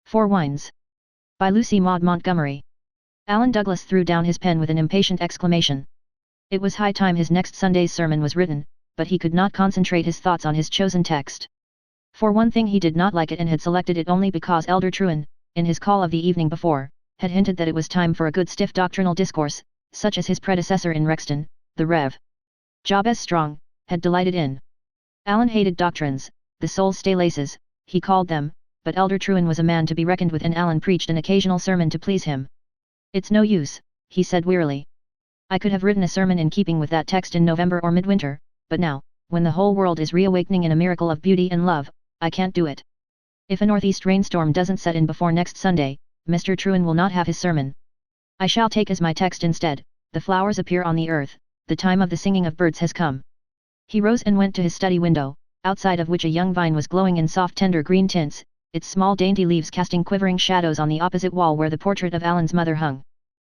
Four Wines. By Lucy Maud Montgomery. Alan Douglas threw down his pen with an impatient exclamation. It was high time his next Sunday's sermon was written, but he could not concentrate his thoughts on his chosen text. For one thing, he did not like it and had selected it only because Elder Trewin, in his call of the evening before, had hinted that it was time for a good stiff doctrinal discourse, such as his predecessor in Rexton, the Rev. Jabez Strong, had delighted in. Alan hated doctrines, the soul's stay laces, he called them, but Elder Trewin was a man to be reckoned with, and Alan preached an occasional sermon to please him. "It's no use," he said wearily. "I could have written a sermon in keeping with that text in November or midwinter, but now, when the whole world is reawakening in a miracle of beauty and love, I can't do it. If a northeast rainstorm doesn't set in before next Sunday, Mr. Trewin will not have his sermon. I shall take as my text instead, 'The flowers appear on the earth, the time of the singing of birds has come.'" He rose and went to his study window, outside of which a young vine was glowing in soft tender green tints, its small dainty leaves casting quivering shadows on the opposite wall where the portrait of Alan's mother hung.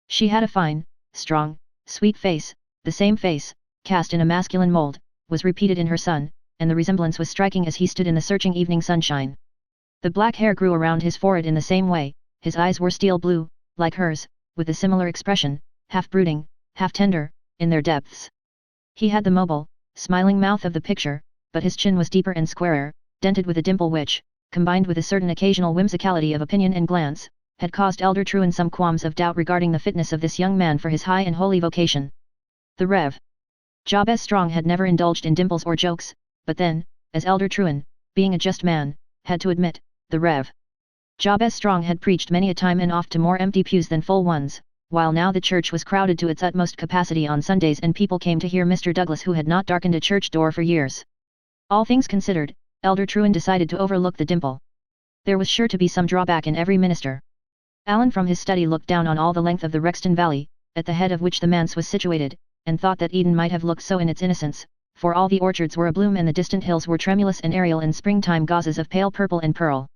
She had a fine, strong, sweet face. The same face, cast in a masculine mold, was repeated in her son, and the resemblance was striking as he stood in the searching evening sunshine. The black hair grew around his forehead in the same way, his eyes were steel blue, like hers, with a similar expression, half brooding, half tender, in their depths. He had the mobile, smiling mouth of the picture, but his chin was deeper and squarer, dented with a dimple which, combined with a certain occasional whimsicality of opinion and glance, had caused Elder Trewin some qualms of doubt regarding the fitness of this young man for his high and holy vocation. The Rev. Jabez Strong had never indulged in dimples or jokes, but then, as Elder Trewin, being a just man, had to admit, the Rev. Jabez Strong had preached many a time and oft to more empty pews than full ones, while now the church was crowded to its utmost capacity on Sundays and people came to hear Mr. Douglas, who had not darkened a church door for years. All things considered, Elder Trewin decided to overlook the dimple. There was sure to be some drawback in every minister. Alan from his study looked down on all the length of the Rexton Valley, at the head of which the manse was situated, and thought that Eden might have looked so in its innocence, for all the orchards were abloom and the distant hills were tremulous and aerial in springtime gauzes of pale purple and pearl.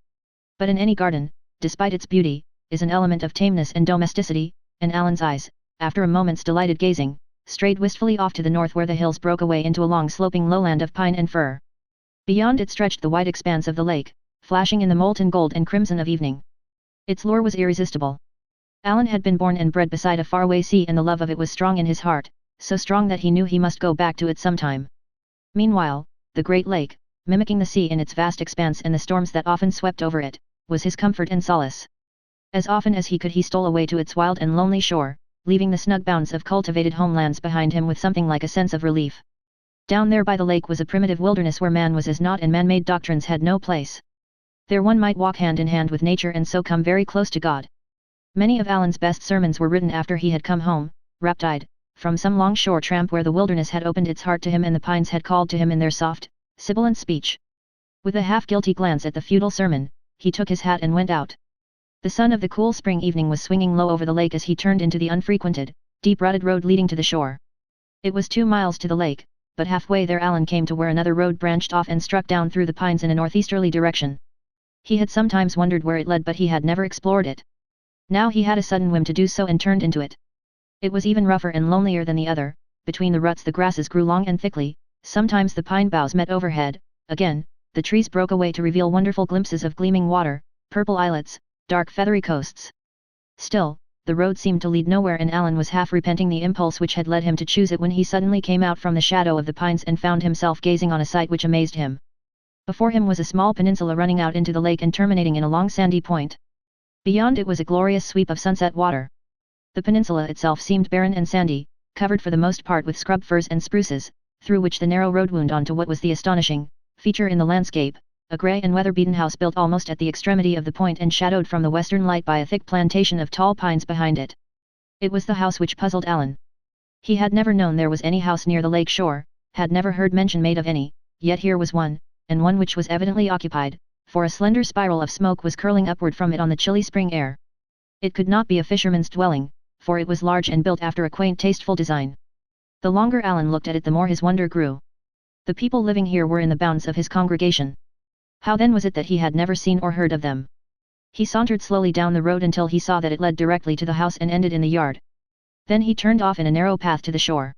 But in any garden, despite its beauty, is an element of tameness and domesticity, and Alan's eyes, after a moment's delighted gazing, strayed wistfully off to the north where the hills broke away into a long sloping lowland of pine and fir. Beyond it stretched the wide expanse of the lake, flashing in the molten gold and crimson of evening. Its lure was irresistible. Alan had been born and bred beside a faraway sea, and the love of it was strong in his heart, so strong that he knew he must go back to it sometime. Meanwhile, the great lake, mimicking the sea in its vast expanse and the storms that often swept over it, was his comfort and solace. As often as he could he stole away to its wild and lonely shore, leaving the snug bounds of cultivated homelands behind him with something like a sense of relief. Down there by the lake was a primitive wilderness where man was as naught and man-made doctrines had no place. There one might walk hand in hand with nature and so come very close to God. Many of Alan's best sermons were written after he had come home, rapt-eyed, from some long shore tramp where the wilderness had opened its heart to him and the pines had called to him in their soft, sibilant speech. With a half-guilty glance at the futile sermon, he took his hat and went out. The sun of the cool spring evening was swinging low over the lake as he turned into the unfrequented, deep-rutted road leading to the shore. It was 2 miles to the lake, but halfway there Alan came to where another road branched off and struck down through the pines in a northeasterly direction. He had sometimes wondered where it led, but he had never explored it. Now he had a sudden whim to do so and turned into it. It was even rougher and lonelier than the other. Between the ruts the grasses grew long and thickly, sometimes the pine boughs met overhead, again, the trees broke away to reveal wonderful glimpses of gleaming water, purple islets, dark feathery coasts. Still, the road seemed to lead nowhere, and Alan was half repenting the impulse which had led him to choose it when he suddenly came out from the shadow of the pines and found himself gazing on a sight which amazed him. Before him was a small peninsula running out into the lake and terminating in a long sandy point. Beyond it was a glorious sweep of sunset water. The peninsula itself seemed barren and sandy, covered for the most part with scrub firs and spruces, through which the narrow road wound on to what was the astonishing feature in the landscape, a grey and weather-beaten house built almost at the extremity of the point and shadowed from the western light by a thick plantation of tall pines behind it. It was the house which puzzled Alan. He had never known there was any house near the lake shore, had never heard mention made of any, yet here was one, and one which was evidently occupied, for a slender spiral of smoke was curling upward from it on the chilly spring air. It could not be a fisherman's dwelling, for it was large and built after a quaint tasteful design. The longer Alan looked at it the more his wonder grew. The people living here were in the bounds of his congregation. How then was it that he had never seen or heard of them? He sauntered slowly down the road until he saw that it led directly to the house and ended in the yard. Then he turned off in a narrow path to the shore.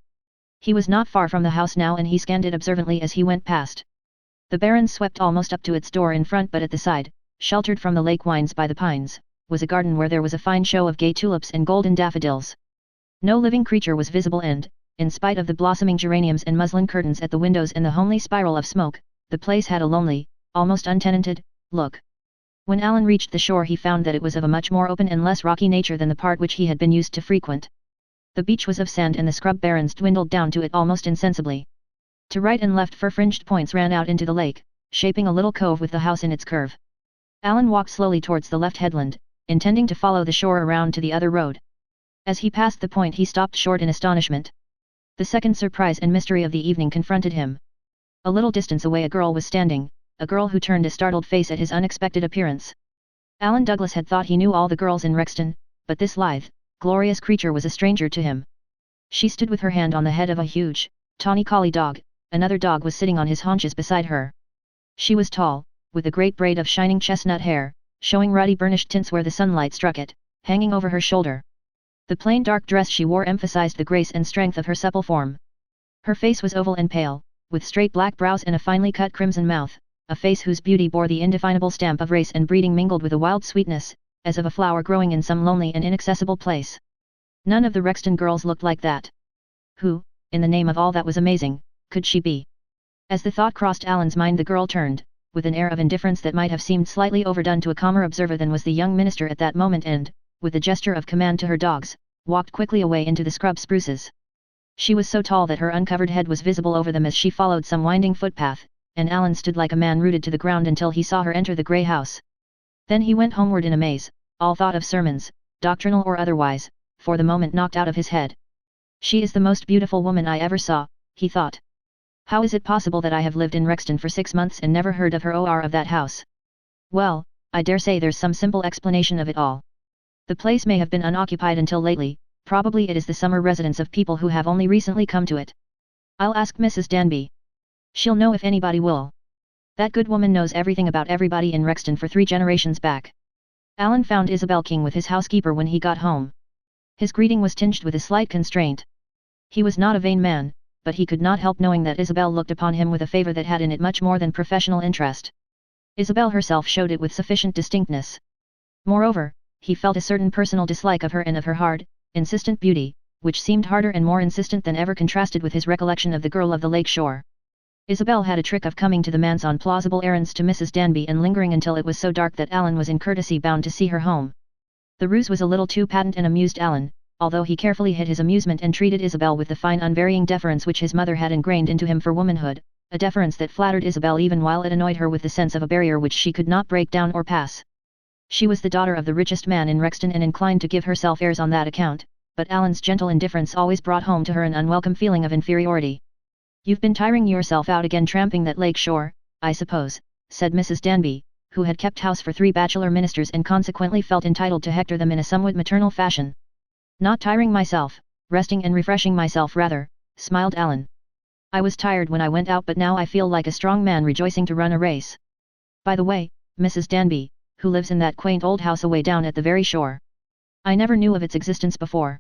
He was not far from the house now, and he scanned it observantly as he went past. The barrens swept almost up to its door in front, but at the side, sheltered from the lake winds by the pines, was a garden where there was a fine show of gay tulips and golden daffodils. No living creature was visible and, in spite of the blossoming geraniums and muslin curtains at the windows and the homely spiral of smoke, the place had a lonely, almost untenanted, look. When Alan reached the shore he found that it was of a much more open and less rocky nature than the part which he had been used to frequent. The beach was of sand and the scrub barrens dwindled down to it almost insensibly. To right and left fir-fringed points ran out into the lake, shaping a little cove with the house in its curve. Alan walked slowly towards the left headland, intending to follow the shore around to the other road. As he passed the point he stopped short in astonishment. The second surprise and mystery of the evening confronted him. A little distance away a girl was standing, a girl who turned a startled face at his unexpected appearance. Alan Douglas had thought he knew all the girls in Rexton, but this lithe, glorious creature was a stranger to him. She stood with her hand on the head of a huge, tawny collie dog, another dog was sitting on his haunches beside her. She was tall, with a great braid of shining chestnut hair, showing ruddy burnished tints where the sunlight struck it, hanging over her shoulder. The plain dark dress she wore emphasized the grace and strength of her supple form. Her face was oval and pale, with straight black brows and a finely cut crimson mouth, a face whose beauty bore the indefinable stamp of race and breeding mingled with a wild sweetness, as of a flower growing in some lonely and inaccessible place. None of the Rexton girls looked like that. Who, in the name of all that was amazing, could she be? As the thought crossed Alan's mind the girl turned, with an air of indifference that might have seemed slightly overdone to a calmer observer than was the young minister at that moment and, with a gesture of command to her dogs, walked quickly away into the scrub spruces. She was so tall that her uncovered head was visible over them as she followed some winding footpath, and Alan stood like a man rooted to the ground until he saw her enter the grey house. Then he went homeward in a maze, all thought of sermons, doctrinal or otherwise, for the moment knocked out of his head. She is the most beautiful woman I ever saw, he thought. How is it possible that I have lived in Rexton for 6 months and never heard of her or of that house? Well, I dare say there's some simple explanation of it all. The place may have been unoccupied until lately, probably it is the summer residence of people who have only recently come to it. I'll ask Mrs. Danby. She'll know if anybody will. That good woman knows everything about everybody in Rexton for 3 generations back. Alan found Isabel King with his housekeeper when he got home. His greeting was tinged with a slight constraint. He was not a vain man, but he could not help knowing that Isabel looked upon him with a favor that had in it much more than professional interest. Isabel herself showed it with sufficient distinctness. Moreover, he felt a certain personal dislike of her and of her hard, insistent beauty, which seemed harder and more insistent than ever contrasted with his recollection of the girl of the lake shore. Isabel had a trick of coming to the manse on plausible errands to Mrs. Danby and lingering until it was so dark that Alan was in courtesy bound to see her home. The ruse was a little too patent and amused Alan, although he carefully hid his amusement and treated Isabel with the fine unvarying deference which his mother had ingrained into him for womanhood, a deference that flattered Isabel even while it annoyed her with the sense of a barrier which she could not break down or pass. She was the daughter of the richest man in Rexton and inclined to give herself airs on that account, but Alan's gentle indifference always brought home to her an unwelcome feeling of inferiority. "You've been tiring yourself out again tramping that lake shore, I suppose," said Mrs. Danby, who had kept house for 3 bachelor ministers and consequently felt entitled to hector them in a somewhat maternal fashion. "Not tiring myself, resting and refreshing myself rather," smiled Alan. "I was tired when I went out but now I feel like a strong man rejoicing to run a race. By the way, Mrs. Danby, who lives in that quaint old house away down at the very shore. I never knew of its existence before."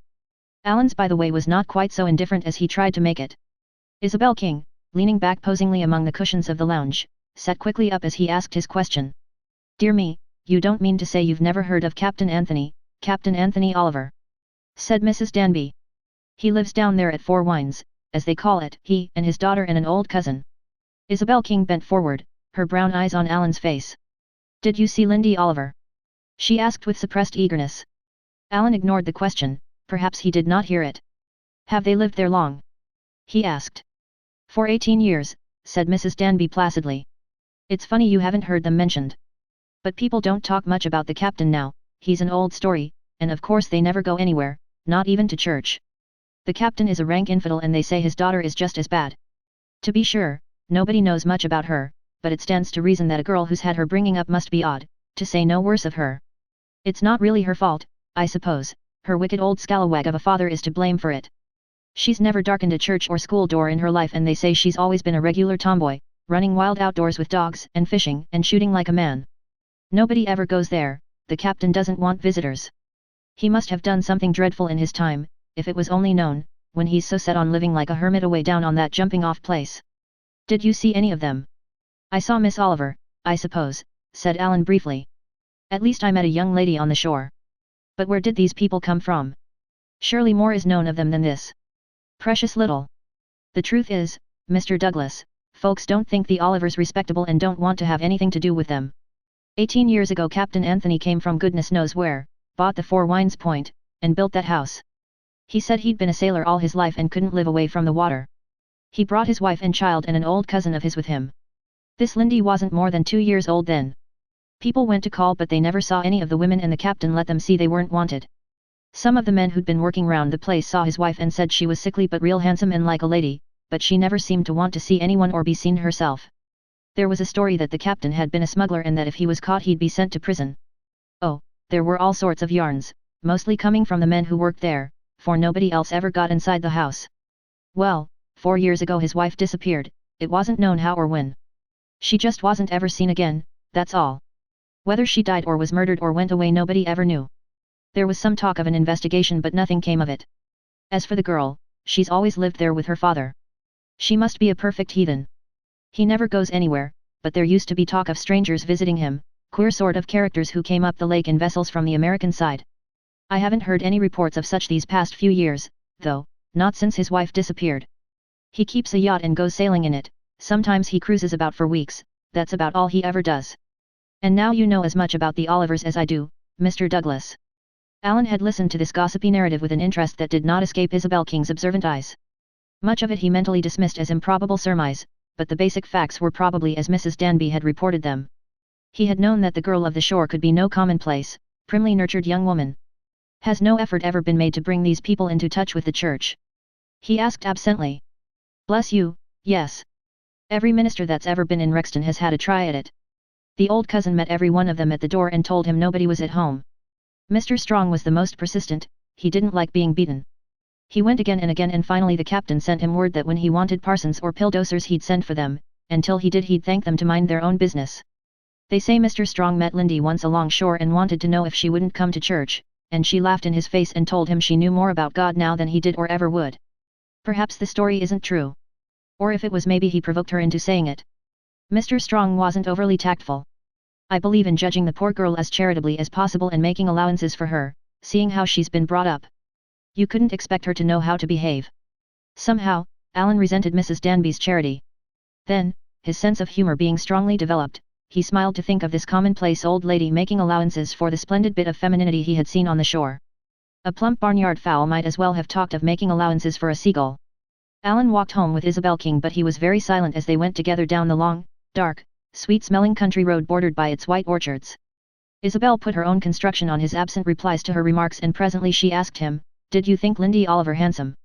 Alan's by the way was not quite so indifferent as he tried to make it. Isabel King, leaning back posingly among the cushions of the lounge, sat quickly up as he asked his question. "Dear me, you don't mean to say you've never heard of Captain Anthony Oliver?" said Mrs. Danby. "He lives down there at 4 Wines, as they call it, he and his daughter and an old cousin." Isabel King bent forward, her brown eyes on Alan's face. "Did you see Lindy Oliver?" she asked with suppressed eagerness. Alan ignored the question, perhaps he did not hear it. "Have they lived there long?" he asked. "For 18 years, said Mrs. Danby placidly. "It's funny you haven't heard them mentioned. But people don't talk much about the captain now, he's an old story, and of course they never go anywhere, not even to church. The captain is a rank infidel and they say his daughter is just as bad. To be sure, nobody knows much about her, but it stands to reason that a girl who's had her bringing up must be odd, to say no worse of her. It's not really her fault, I suppose, her wicked old scalawag of a father is to blame for it. She's never darkened a church or school door in her life and they say she's always been a regular tomboy, running wild outdoors with dogs and fishing and shooting like a man. Nobody ever goes there, the captain doesn't want visitors. He must have done something dreadful in his time, if it was only known, when he's so set on living like a hermit away down on that jumping off place. Did you see any of them?" "I saw Miss Oliver, I suppose," said Alan briefly. At least I met a young lady on the shore. But where did these people come from? Surely more is known of them than this. Precious little. The truth is, Mr. Douglas, folks don't think the Olivers respectable and don't want to have anything to do with them. 18 years ago Captain Anthony came from goodness knows where, bought the Four Winds Point, and built that house. He said he'd been a sailor all his life and couldn't live away from the water. He brought his wife and child and an old cousin of his with him. This Lindy wasn't more than 2 years old then. People went to call but they never saw any of the women and the captain let them see they weren't wanted. Some of the men who'd been working round the place saw his wife and said she was sickly but real handsome and like a lady, but she never seemed to want to see anyone or be seen herself. There was a story that the captain had been a smuggler and that if he was caught he'd be sent to prison. Oh, there were all sorts of yarns, mostly coming from the men who worked there, for nobody else ever got inside the house. Well, 4 years ago his wife disappeared, it wasn't known how or when. She just wasn't ever seen again, that's all. Whether she died or was murdered or went away nobody ever knew. There was some talk of an investigation but nothing came of it. As for the girl, she's always lived there with her father. She must be a perfect heathen. He never goes anywhere, but there used to be talk of strangers visiting him, queer sort of characters who came up the lake in vessels from the American side. I haven't heard any reports of such these past few years, though, not since his wife disappeared. He keeps a yacht and goes sailing in it, sometimes he cruises about for weeks, that's about all he ever does. And now you know as much about the Olivers as I do, Mr. Douglas. Alan had listened to this gossipy narrative with an interest that did not escape Isabel King's observant eyes. Much of it he mentally dismissed as improbable surmise, but the basic facts were probably as Mrs. Danby had reported them. He had known that the girl of the shore could be no commonplace, primly nurtured young woman. Has no effort ever been made to bring these people into touch with the church? He asked absently. Bless you, yes. Every minister that's ever been in Rexton has had a try at it. The old cousin met every one of them at the door and told him nobody was at home. Mr. Strong was the most persistent, he didn't like being beaten. He went again and finally the captain sent him word that when he wanted parsons or pill dosers he'd send for them, until he did he'd thank them to mind their own business. They say Mr. Strong met Lindy once along shore and wanted to know if she wouldn't come to church, and she laughed in his face and told him she knew more about God now than he did or ever would. Perhaps the story isn't true. Or if it was maybe he provoked her into saying it. Mr. Strong wasn't overly tactful. I believe in judging the poor girl as charitably as possible and making allowances for her, seeing how she's been brought up. You couldn't expect her to know how to behave. Somehow, Alan resented Mrs. Danby's charity. Then, his sense of humor being strongly developed, he smiled to think of this commonplace old lady making allowances for the splendid bit of femininity he had seen on the shore. A plump barnyard fowl might as well have talked of making allowances for a seagull. Alan walked home with Isabel King but he was very silent as they went together down the long, dark, sweet-smelling country road bordered by its white orchards. Isabel put her own construction on his absent replies to her remarks and presently she asked him, "Did you think Lindy Oliver handsome?"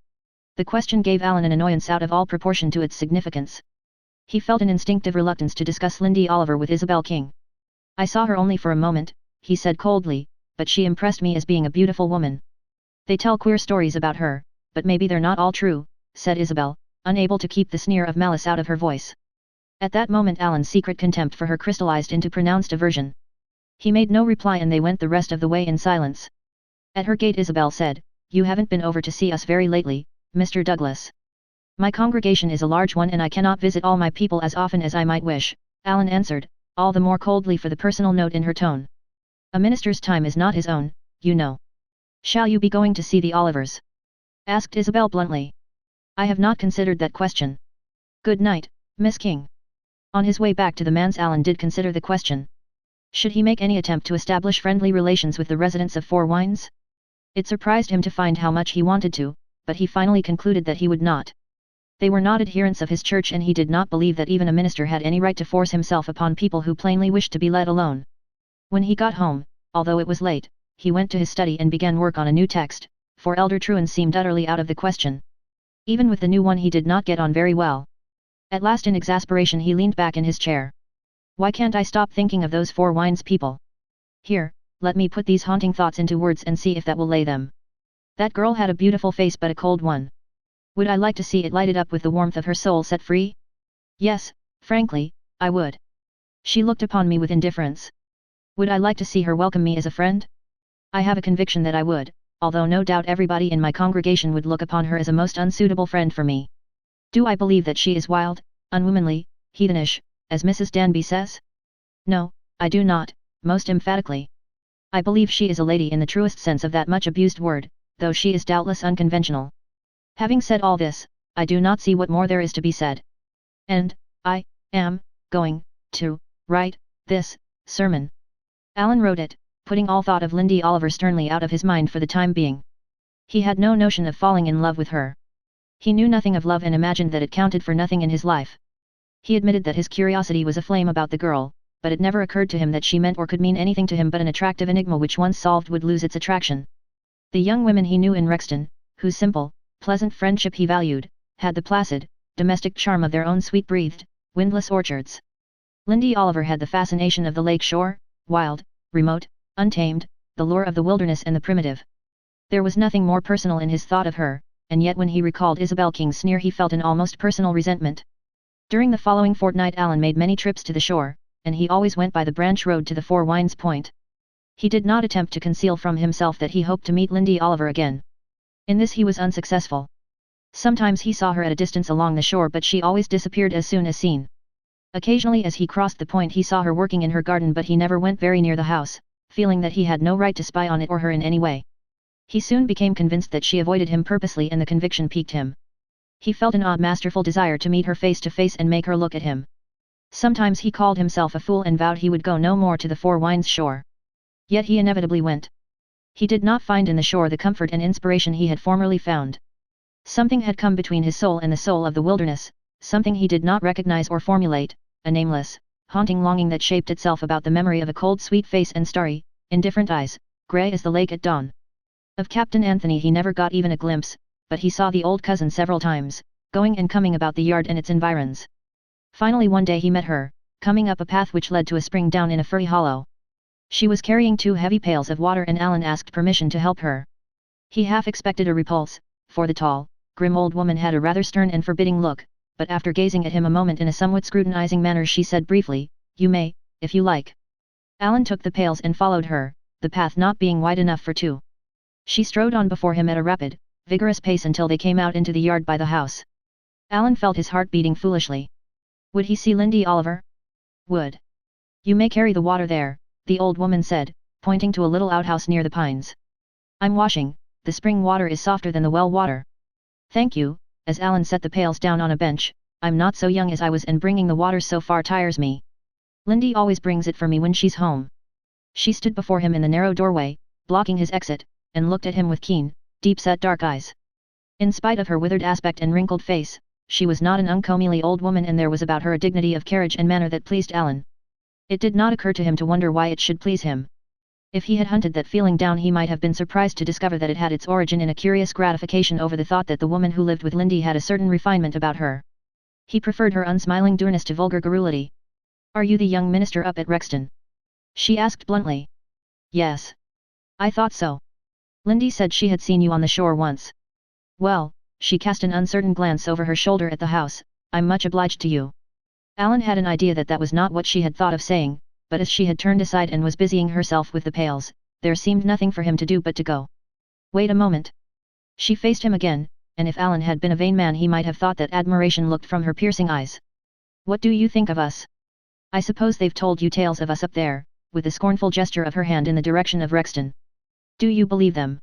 The question gave Alan an annoyance out of all proportion to its significance. He felt an instinctive reluctance to discuss Lindy Oliver with Isabel King. "I saw her only for a moment," he said coldly, "but she impressed me as being a beautiful woman. They tell queer stories about her, but maybe they're not all true," said Isabel, unable to keep the sneer of malice out of her voice. At that moment Alan's secret contempt for her crystallized into pronounced aversion. He made no reply and they went the rest of the way in silence. At her gate Isabel said, "You haven't been over to see us very lately, Mr. Douglas." "My congregation is a large one and I cannot visit all my people as often as I might wish," Alan answered, all the more coldly for the personal note in her tone. "A minister's time is not his own, you know." "Shall you be going to see the Olivers?" asked Isabel bluntly. "I have not considered that question." "Good night, Miss King." On his way back to the manse Alan did consider the question. Should he make any attempt to establish friendly relations with the residents of Four Winds? It surprised him to find how much he wanted to, but he finally concluded that he would not. They were not adherents of his church and he did not believe that even a minister had any right to force himself upon people who plainly wished to be let alone. When he got home, although it was late, he went to his study and began work on a new text, for Elder Truan seemed utterly out of the question. Even with the new one he did not get on very well. At last in exasperation he leaned back in his chair. "Why can't I stop thinking of those Four Winds people? Here, let me put these haunting thoughts into words and see if that will lay them. That girl had a beautiful face but a cold one. Would I like to see it lighted up with the warmth of her soul set free? Yes, frankly, I would. She looked upon me with indifference. Would I like to see her welcome me as a friend? I have a conviction that I would, although no doubt everybody in my congregation would look upon her as a most unsuitable friend for me. Do I believe that she is wild, unwomanly, heathenish, as Mrs. Danby says? No, I do not, most emphatically. I believe she is a lady in the truest sense of that much abused word, though she is doubtless unconventional. Having said all this, I do not see what more there is to be said. And, I am going to write this sermon. Alan wrote it, putting all thought of Lindy Oliver sternly out of his mind for the time being. He had no notion of falling in love with her. He knew nothing of love and imagined that it counted for nothing in his life. He admitted that his curiosity was aflame about the girl, but it never occurred to him that she meant or could mean anything to him but an attractive enigma which once solved would lose its attraction. The young women he knew in Rexton, whose simple, pleasant friendship he valued, had the placid, domestic charm of their own sweet-breathed, windless orchards. Lindy Oliver had the fascination of the lake shore, wild, remote, untamed, the lure of the wilderness and the primitive. There was nothing more personal in his thought of her, and yet when he recalled Isabel King's sneer he felt an almost personal resentment. During the following fortnight Alan made many trips to the shore, and he always went by the branch road to the Four Winds Point. He did not attempt to conceal from himself that he hoped to meet Lindy Oliver again. In this he was unsuccessful. Sometimes he saw her at a distance along the shore but she always disappeared as soon as seen. Occasionally as he crossed the point he saw her working in her garden but he never went very near the house, feeling that he had no right to spy on it or her in any way. He soon became convinced that she avoided him purposely and the conviction piqued him. He felt an odd masterful desire to meet her face to face and make her look at him. Sometimes he called himself a fool and vowed he would go no more to the Four Winds shore. Yet he inevitably went. He did not find in the shore the comfort and inspiration he had formerly found. Something had come between his soul and the soul of the wilderness, something he did not recognize or formulate, a nameless, haunting longing that shaped itself about the memory of a cold sweet face and starry, indifferent eyes, grey as the lake at dawn. Of Captain Anthony he never got even a glimpse, but he saw the old cousin several times, going and coming about the yard and its environs. Finally one day he met her, coming up a path which led to a spring down in a furry hollow. She was carrying 2 heavy pails of water and Alan asked permission to help her. He half expected a repulse, for the tall, grim old woman had a rather stern and forbidding look, but after gazing at him a moment in a somewhat scrutinizing manner she said briefly, "You may, if you like." Alan took the pails and followed her, the path not being wide enough for 2. She strode on before him at a rapid, vigorous pace until they came out into the yard by the house. Alan felt his heart beating foolishly. Would he see Lindy Oliver? Would. "You may carry the water there," the old woman said, pointing to a little outhouse near the pines. "I'm washing, the spring water is softer than the well water." "Thank you," as Alan set the pails down on a bench, "I'm not so young as I was and bringing the water so far tires me. Lindy always brings it for me when she's home." She stood before him in the narrow doorway, blocking his exit, and looked at him with keen, deep-set dark eyes. In spite of her withered aspect and wrinkled face, she was not an uncomely old woman and there was about her a dignity of carriage and manner that pleased Alan. It did not occur to him to wonder why it should please him. If he had hunted that feeling down he might have been surprised to discover that it had its origin in a curious gratification over the thought that the woman who lived with Lindy had a certain refinement about her. He preferred her unsmiling dourness to vulgar garrulity. "Are you the young minister up at Rexton?" she asked bluntly. "Yes. I thought so. Lindy said she had seen you on the shore once." "Well," she cast an uncertain glance over her shoulder at the house, "I'm much obliged to you." Alan had an idea that that was not what she had thought of saying, but as she had turned aside and was busying herself with the pails, there seemed nothing for him to do but to go. "Wait a moment." She faced him again, and if Alan had been a vain man he might have thought that admiration looked from her piercing eyes. "What do you think of us? I suppose they've told you tales of us up there," with a scornful gesture of her hand in the direction of Rexton. "Do you believe them?"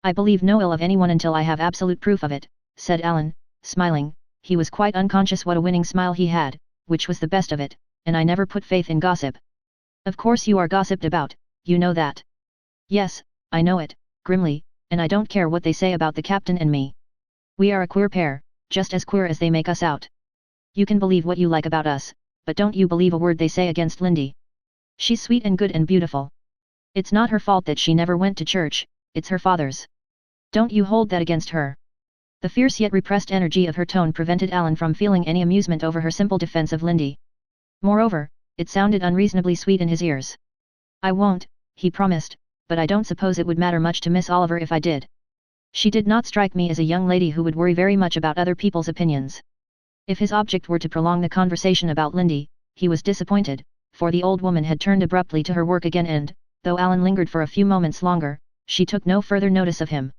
"I believe no ill of anyone until I have absolute proof of it," said Alan, smiling. He was quite unconscious what a winning smile he had, which was the best of it, "and I never put faith in gossip." "Of course you are gossiped about, you know that." "Yes, I know it," grimly, "and I don't care what they say about the captain and me. We are a queer pair, just as queer as they make us out. You can believe what you like about us, but don't you believe a word they say against Lindy. She's sweet and good and beautiful. It's not her fault that she never went to church, it's her father's. Don't you hold that against her." The fierce yet repressed energy of her tone prevented Alan from feeling any amusement over her simple defense of Lindy. Moreover, it sounded unreasonably sweet in his ears. "I won't," he promised, "but I don't suppose it would matter much to Miss Oliver if I did. She did not strike me as a young lady who would worry very much about other people's opinions." If his object were to prolong the conversation about Lindy, he was disappointed, for the old woman had turned abruptly to her work again and, though Alan lingered for a few moments longer, she took no further notice of him.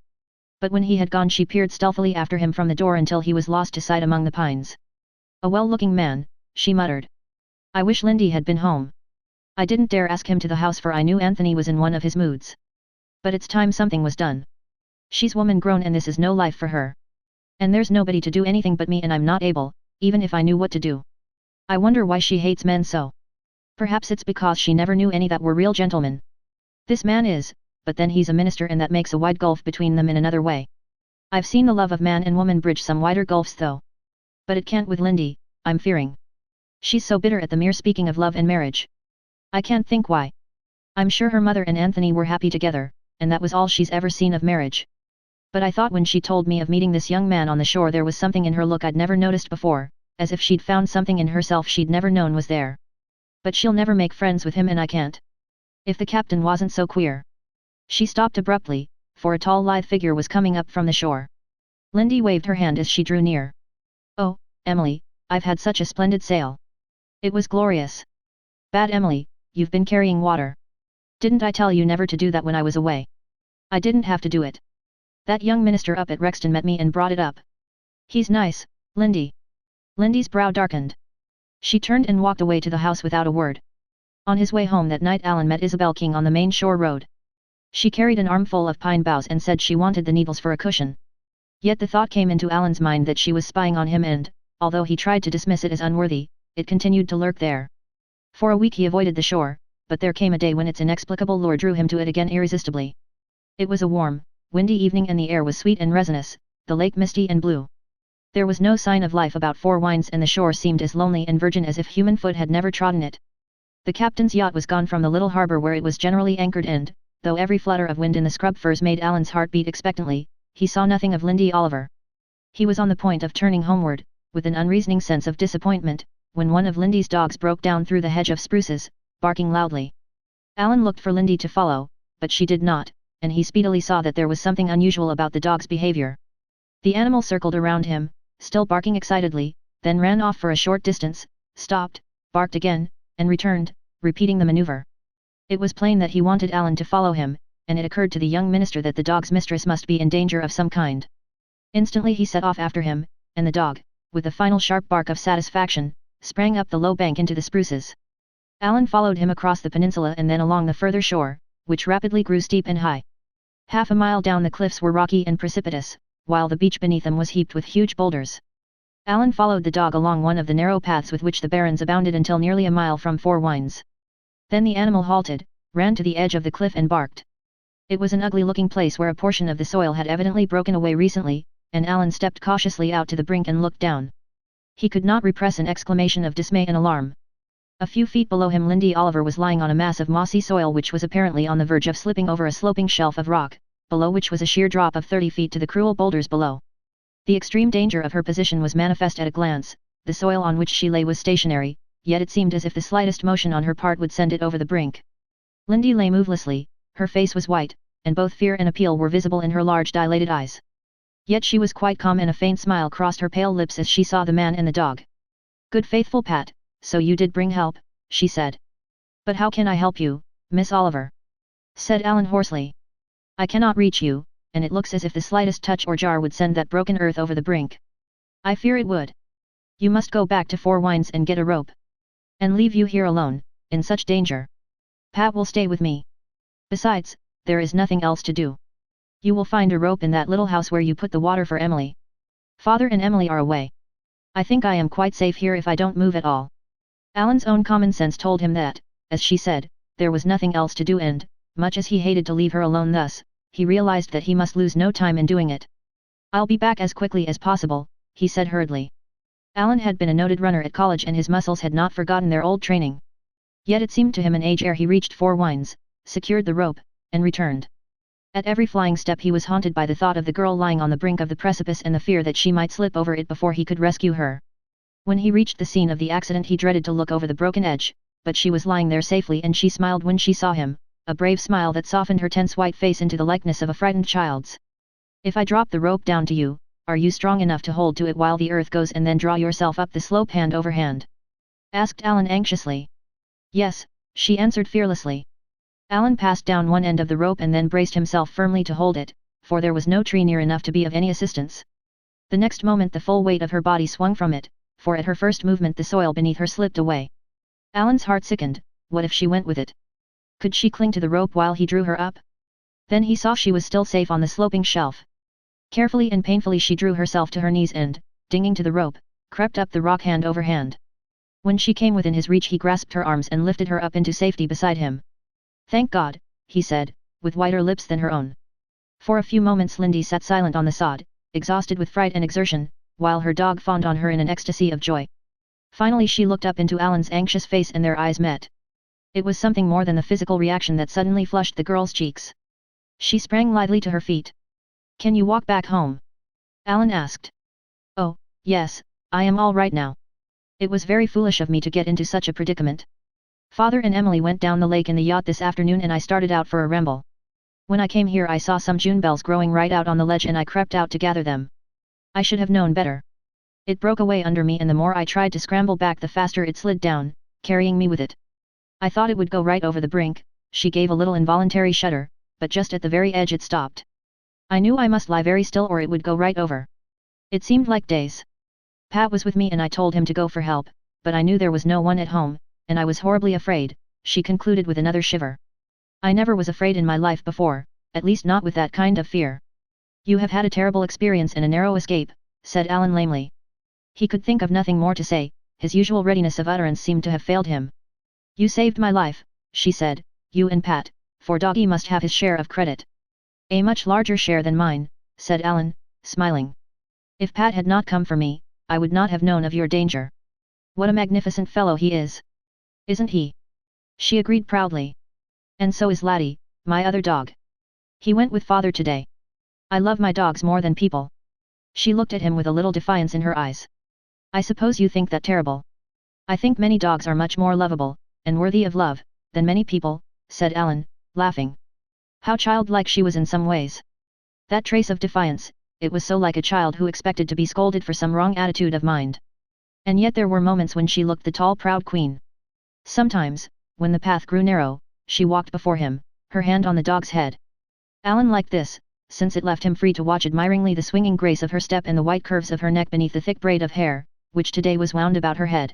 But when he had gone she peered stealthily after him from the door until he was lost to sight among the pines. "A well-looking man," she muttered. "I wish Lindy had been home. I didn't dare ask him to the house for I knew Anthony was in one of his moods. But it's time something was done. She's woman grown and this is no life for her. And there's nobody to do anything but me and I'm not able, even if I knew what to do. I wonder why she hates men so. Perhaps it's because she never knew any that were real gentlemen. This man is, but then he's a minister and that makes a wide gulf between them in another way. I've seen the love of man and woman bridge some wider gulfs though. But it can't with Lindy, I'm fearing. She's so bitter at the mere speaking of love and marriage. I can't think why. I'm sure her mother and Anthony were happy together, and that was all she's ever seen of marriage. But I thought when she told me of meeting this young man on the shore there was something in her look I'd never noticed before, as if she'd found something in herself she'd never known was there. But she'll never make friends with him and I can't. If the captain wasn't so queer. She stopped abruptly, for a tall lithe figure was coming up from the shore. Lindy waved her hand as she drew near. Oh, Emily, I've had such a splendid sail. It was glorious. Bad Emily, you've been carrying water. Didn't I tell you never to do that when I was away? I didn't have to do it. That young minister up at Rexton met me and brought it up. He's nice, Lindy. Lindy's brow darkened. She turned and walked away to the house without a word. On his way home that night Alan met Isabel King on the main shore road. She carried an armful of pine boughs and said she wanted the needles for a cushion. Yet the thought came into Alan's mind that she was spying on him and, although he tried to dismiss it as unworthy, it continued to lurk there. For a week he avoided the shore, but there came a day when its inexplicable lure drew him to it again irresistibly. It was a warm, windy evening and the air was sweet and resinous, the lake misty and blue. There was no sign of life about Four Winds and the shore seemed as lonely and virgin as if human foot had never trodden it. The captain's yacht was gone from the little harbour where it was generally anchored and, though every flutter of wind in the scrub firs made Alan's heart beat expectantly, he saw nothing of Lindy Oliver. He was on the point of turning homeward, with an unreasoning sense of disappointment, when one of Lindy's dogs broke down through the hedge of spruces, barking loudly. Alan looked for Lindy to follow, but she did not, and he speedily saw that there was something unusual about the dog's behavior. The animal circled around him, still barking excitedly, then ran off for a short distance, stopped, barked again, and returned, repeating the maneuver. It was plain that he wanted Alan to follow him, and it occurred to the young minister that the dog's mistress must be in danger of some kind. Instantly he set off after him, and the dog, with a final sharp bark of satisfaction, sprang up the low bank into the spruces. Alan followed him across the peninsula and then along the further shore, which rapidly grew steep and high. Half a mile down the cliffs were rocky and precipitous, while the beach beneath them was heaped with huge boulders. Alan followed the dog along one of the narrow paths with which the barrens abounded until nearly a mile from Four Winds. Then the animal halted, ran to the edge of the cliff and barked. It was an ugly-looking place where a portion of the soil had evidently broken away recently, and Alan stepped cautiously out to the brink and looked down. He could not repress an exclamation of dismay and alarm. A few feet below him Lindy Oliver was lying on a mass of mossy soil which was apparently on the verge of slipping over a sloping shelf of rock, below which was a sheer drop of 30 feet to the cruel boulders below. The extreme danger of her position was manifest at a glance. The soil on which she lay was stationary, yet it seemed as if the slightest motion on her part would send it over the brink. Lindy lay movelessly, her face was white, and both fear and appeal were visible in her large dilated eyes. Yet she was quite calm and a faint smile crossed her pale lips as she saw the man and the dog. "Good faithful Pat, so you did bring help," she said. "But how can I help you, Miss Oliver?" said Alan hoarsely. "I cannot reach you, and it looks as if the slightest touch or jar would send that broken earth over the brink. I fear it would. You must go back to Four Winds and get a rope. And leave you here alone, in such danger. Pat will stay with me. Besides, there is nothing else to do. You will find a rope in that little house where you put the water for Emily. Father and Emily are away. I think I am quite safe here if I don't move at all." Alan's own common sense told him that, as she said, there was nothing else to do and, much as he hated to leave her alone thus, he realized that he must lose no time in doing it. "I'll be back as quickly as possible," he said hurriedly. Alan had been a noted runner at college and his muscles had not forgotten their old training. Yet it seemed to him an age ere he reached Four Winds, secured the rope, and returned. At every flying step he was haunted by the thought of the girl lying on the brink of the precipice and the fear that she might slip over it before he could rescue her. When he reached the scene of the accident he dreaded to look over the broken edge, but she was lying there safely and she smiled when she saw him, a brave smile that softened her tense white face into the likeness of a frightened child's. "If I drop the rope down to you, are you strong enough to hold to it while the earth goes and then draw yourself up the slope hand over hand?" asked Alan anxiously. "Yes," she answered fearlessly. Alan passed down one end of the rope and then braced himself firmly to hold it, for there was no tree near enough to be of any assistance. The next moment the full weight of her body swung from it, for at her first movement the soil beneath her slipped away. Alan's heart sickened, what if she went with it? Could she cling to the rope while he drew her up? Then he saw she was still safe on the sloping shelf. Carefully and painfully she drew herself to her knees and, dinging to the rope, crept up the rock hand over hand. When she came within his reach he grasped her arms and lifted her up into safety beside him. "Thank God," he said, with whiter lips than her own. For a few moments Lindy sat silent on the sod, exhausted with fright and exertion, while her dog fawned on her in an ecstasy of joy. Finally she looked up into Alan's anxious face and their eyes met. It was something more than the physical reaction that suddenly flushed the girl's cheeks. She sprang lithely to her feet. "Can you walk back home?" Alan asked. "Oh, yes, I am all right now. It was very foolish of me to get into such a predicament. Father and Emily went down the lake in the yacht this afternoon and I started out for a ramble. When I came here I saw some June bells growing right out on the ledge and I crept out to gather them. I should have known better. It broke away under me and the more I tried to scramble back the faster it slid down, carrying me with it. I thought it would go right over the brink." She gave a little involuntary shudder, but just at the very edge it stopped. "I knew I must lie very still or it would go right over. It seemed like days. Pat was with me and I told him to go for help, but I knew there was no one at home, and I was horribly afraid," she concluded with another shiver. "I never was afraid in my life before, at least not with that kind of fear." "You have had a terrible experience and a narrow escape," said Alan lamely. He could think of nothing more to say, his usual readiness of utterance seemed to have failed him. "You saved my life," she said, "you and Pat, for Doggy must have his share of credit." "A much larger share than mine," said Alan, smiling. "If Pat had not come for me, I would not have known of your danger. What a magnificent fellow he is. Isn't he?" She agreed proudly. "And so is Laddie, my other dog. He went with father today. I love my dogs more than people." She looked at him with a little defiance in her eyes. "I suppose you think that terrible." "I think many dogs are much more lovable, and worthy of love, than many people," said Alan, laughing. How childlike she was in some ways. That trace of defiance, it was so like a child who expected to be scolded for some wrong attitude of mind. And yet there were moments when she looked the tall proud queen. Sometimes, when the path grew narrow, she walked before him, her hand on the dog's head. Alan liked this, since it left him free to watch admiringly the swinging grace of her step and the white curves of her neck beneath the thick braid of hair, which today was wound about her head.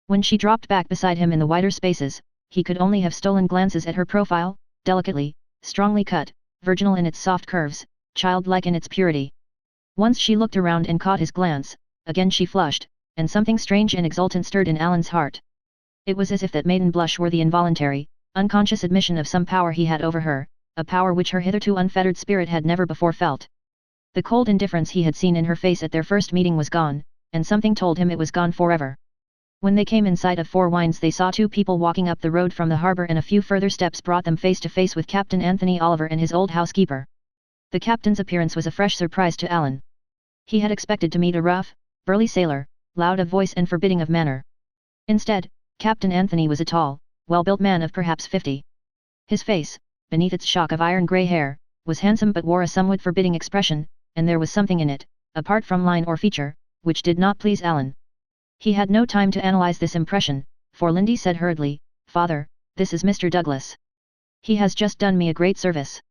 When she dropped back beside him in the wider spaces, he could only have stolen glances at her profile, delicately, strongly cut, virginal in its soft curves, childlike in its purity. Once she looked around and caught his glance, again she flushed, and something strange and exultant stirred in Alan's heart. It was as if that maiden blush were the involuntary, unconscious admission of some power he had over her, a power which her hitherto unfettered spirit had never before felt. The cold indifference he had seen in her face at their first meeting was gone, and something told him it was gone forever. When they came in sight of Four Wines they saw two people walking up the road from the harbour and a few further steps brought them face to face with Captain Anthony Oliver and his old housekeeper. The captain's appearance was a fresh surprise to Alan. He had expected to meet a rough, burly sailor, loud of voice and forbidding of manner. Instead, Captain Anthony was a tall, well-built man of perhaps 50. His face, beneath its shock of iron-grey hair, was handsome but wore a somewhat forbidding expression, and there was something in it, apart from line or feature, which did not please Alan. He had no time to analyze this impression, for Lindy said hurriedly, "Father, this is Mr. Douglas. He has just done me a great service."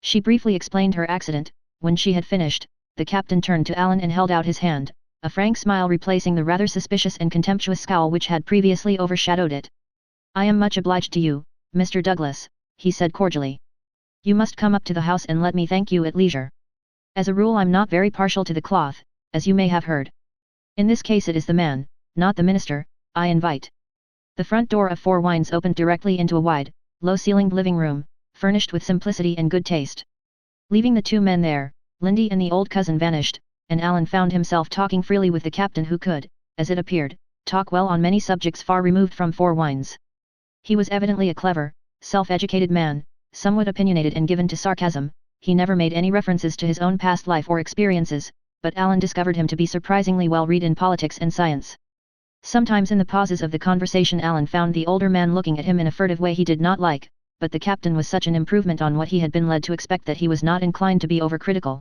She briefly explained her accident. When she had finished, the captain turned to Alan and held out his hand, a frank smile replacing the rather suspicious and contemptuous scowl which had previously overshadowed it. "I am much obliged to you, Mr. Douglas," he said cordially. "You must come up to the house and let me thank you at leisure. As a rule I'm not very partial to the cloth, as you may have heard. In this case it is the man, not the minister, I invite." The front door of Four Wines opened directly into a wide, low-ceilinged living room, furnished with simplicity and good taste. Leaving the two men there, Lindy and the old cousin vanished, and Alan found himself talking freely with the captain who could, as it appeared, talk well on many subjects far removed from Four Wines. He was evidently a clever, self-educated man, somewhat opinionated and given to sarcasm. He never made any references to his own past life or experiences, but Alan discovered him to be surprisingly well read in politics and science. Sometimes in the pauses of the conversation Alan found the older man looking at him in a furtive way he did not like, but the captain was such an improvement on what he had been led to expect that he was not inclined to be overcritical.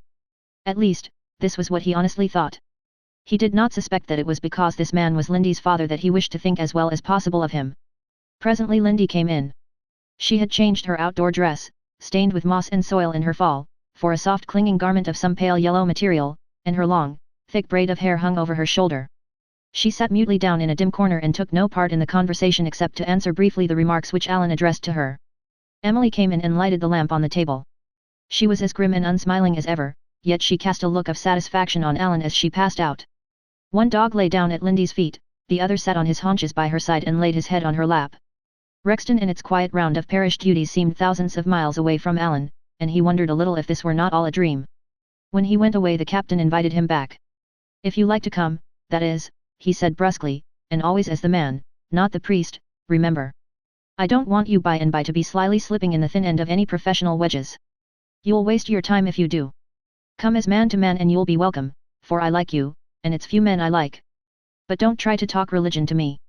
At least, this was what he honestly thought. He did not suspect that it was because this man was Lindy's father that he wished to think as well as possible of him. Presently Lindy came in. She had changed her outdoor dress, stained with moss and soil in her fall, for a soft clinging garment of some pale yellow material, and her long, thick braid of hair hung over her shoulder. She sat mutely down in a dim corner and took no part in the conversation except to answer briefly the remarks which Alan addressed to her. Emily came in and lighted the lamp on the table. She was as grim and unsmiling as ever, yet she cast a look of satisfaction on Alan as she passed out. One dog lay down at Lindy's feet, the other sat on his haunches by her side and laid his head on her lap. Rexton and its quiet round of parish duties seemed thousands of miles away from Alan, and he wondered a little if this were not all a dream. When he went away the captain invited him back. "If you like to come, that is," he said brusquely, "and always as the man, not the priest, remember. I don't want you by and by to be slyly slipping in the thin end of any professional wedges. You'll waste your time if you do. Come as man to man and you'll be welcome, for I like you, and it's few men I like. But don't try to talk religion to me."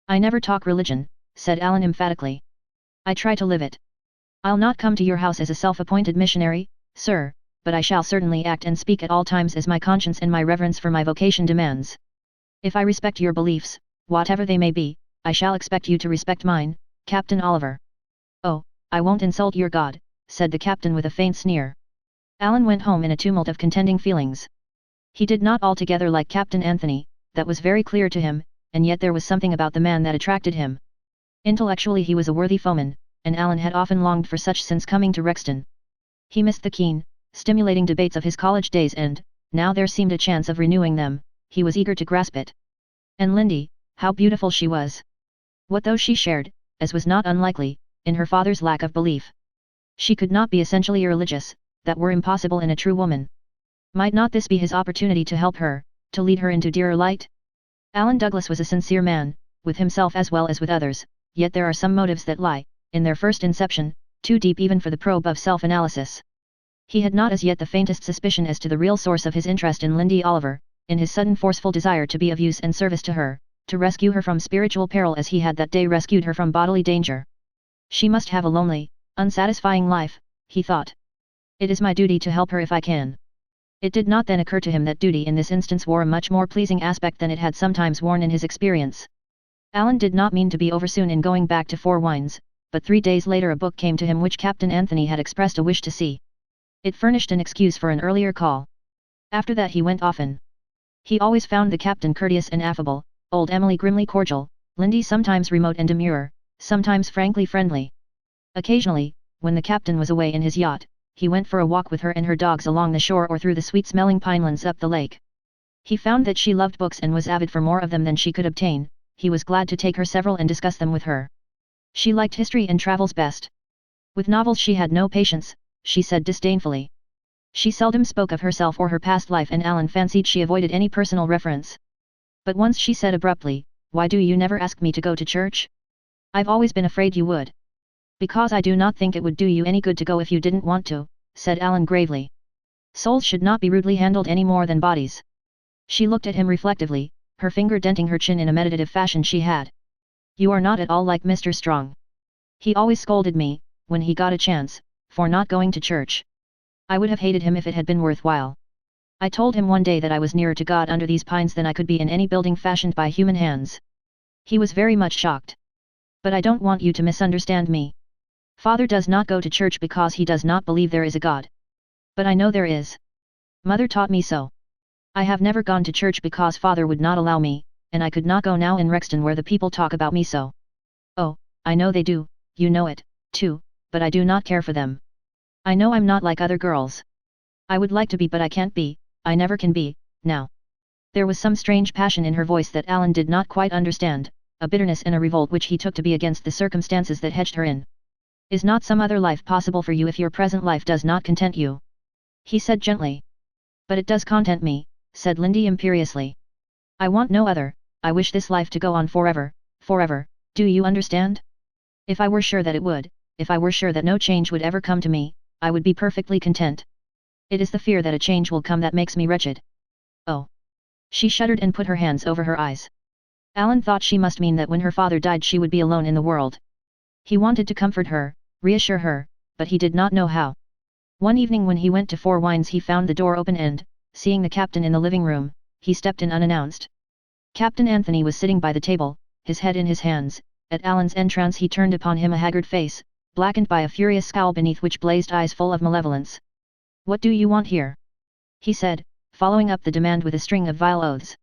"I never talk religion," said Alan emphatically. "I try to live it. I'll not come to your house as a self-appointed missionary, sir, but I shall certainly act and speak at all times as my conscience and my reverence for my vocation demands. If I respect your beliefs, whatever they may be, I shall expect you to respect mine, Captain Oliver." "Oh, I won't insult your God," said the captain with a faint sneer. Alan went home in a tumult of contending feelings. He did not altogether like Captain Anthony, that was very clear to him, and yet there was something about the man that attracted him. Intellectually he was a worthy foeman, and Alan had often longed for such since coming to Rexton. He missed the keen, stimulating debates of his college days and, now there seemed a chance of renewing them, he was eager to grasp it. And Lindy, how beautiful she was! What though she shared, as was not unlikely, in her father's lack of belief. She could not be essentially irreligious, that were impossible in a true woman. Might not this be his opportunity to help her, to lead her into dearer light? Alan Douglas was a sincere man, with himself as well as with others, yet there are some motives that lie, in their first inception, too deep even for the probe of self-analysis. He had not as yet the faintest suspicion as to the real source of his interest in Lindy Oliver, in his sudden forceful desire to be of use and service to her, to rescue her from spiritual peril as he had that day rescued her from bodily danger. She must have a lonely, unsatisfying life, he thought. It is my duty to help her if I can. It did not then occur to him that duty in this instance wore a much more pleasing aspect than it had sometimes worn in his experience. Alan did not mean to be oversoon in going back to Four Wines, but 3 days later a book came to him which Captain Anthony had expressed a wish to see. It furnished an excuse for an earlier call. After that he went often. He always found the captain courteous and affable, old Emily grimly cordial, Lindy sometimes remote and demure, sometimes frankly friendly. Occasionally, when the captain was away in his yacht, he went for a walk with her and her dogs along the shore or through the sweet-smelling pinelands up the lake. He found that she loved books and was avid for more of them than she could obtain. He was glad to take her several and discuss them with her. She liked history and travels best. With novels she had no patience, she said disdainfully. She seldom spoke of herself or her past life and Alan fancied she avoided any personal reference. But once she said abruptly, "Why do you never ask me to go to church? I've always been afraid you would." "Because I do not think it would do you any good to go if you didn't want to," said Alan gravely. "Souls should not be rudely handled any more than bodies." She looked at him reflectively, her finger denting her chin in a meditative fashion she had. "You are not at all like Mr. Strong. He always scolded me, when he got a chance, for not going to church. I would have hated him if it had been worthwhile. I told him one day that I was nearer to God under these pines than I could be in any building fashioned by human hands. He was very much shocked. But I don't want you to misunderstand me. Father does not go to church because he does not believe there is a God. But I know there is. Mother taught me so. I have never gone to church because Father would not allow me, and I could not go now in Rexton where the people talk about me so. Oh, I know they do, you know it, too, but I do not care for them. I know I'm not like other girls. I would like to be but I can't be, I never can be, now." There was some strange passion in her voice that Alan did not quite understand, a bitterness and a revolt which he took to be against the circumstances that hedged her in. "Is not some other life possible for you if your present life does not content you?" he said gently. "But it does content me," said Lindy imperiously. "I want no other, I wish this life to go on forever, forever, do you understand? If I were sure that it would, if I were sure that no change would ever come to me, I would be perfectly content. It is the fear that a change will come that makes me wretched. Oh!" She shuddered and put her hands over her eyes. Alan thought she must mean that when her father died she would be alone in the world. He wanted to comfort her, reassure her, but he did not know how. One evening when he went to Four Wines he found the door open and, seeing the captain in the living room, he stepped in unannounced. Captain Anthony was sitting by the table, his head in his hands. At Alan's entrance he turned upon him a haggard face, blackened by a furious scowl beneath which blazed eyes full of malevolence. "What do you want here?" he said, following up the demand with a string of vile oaths.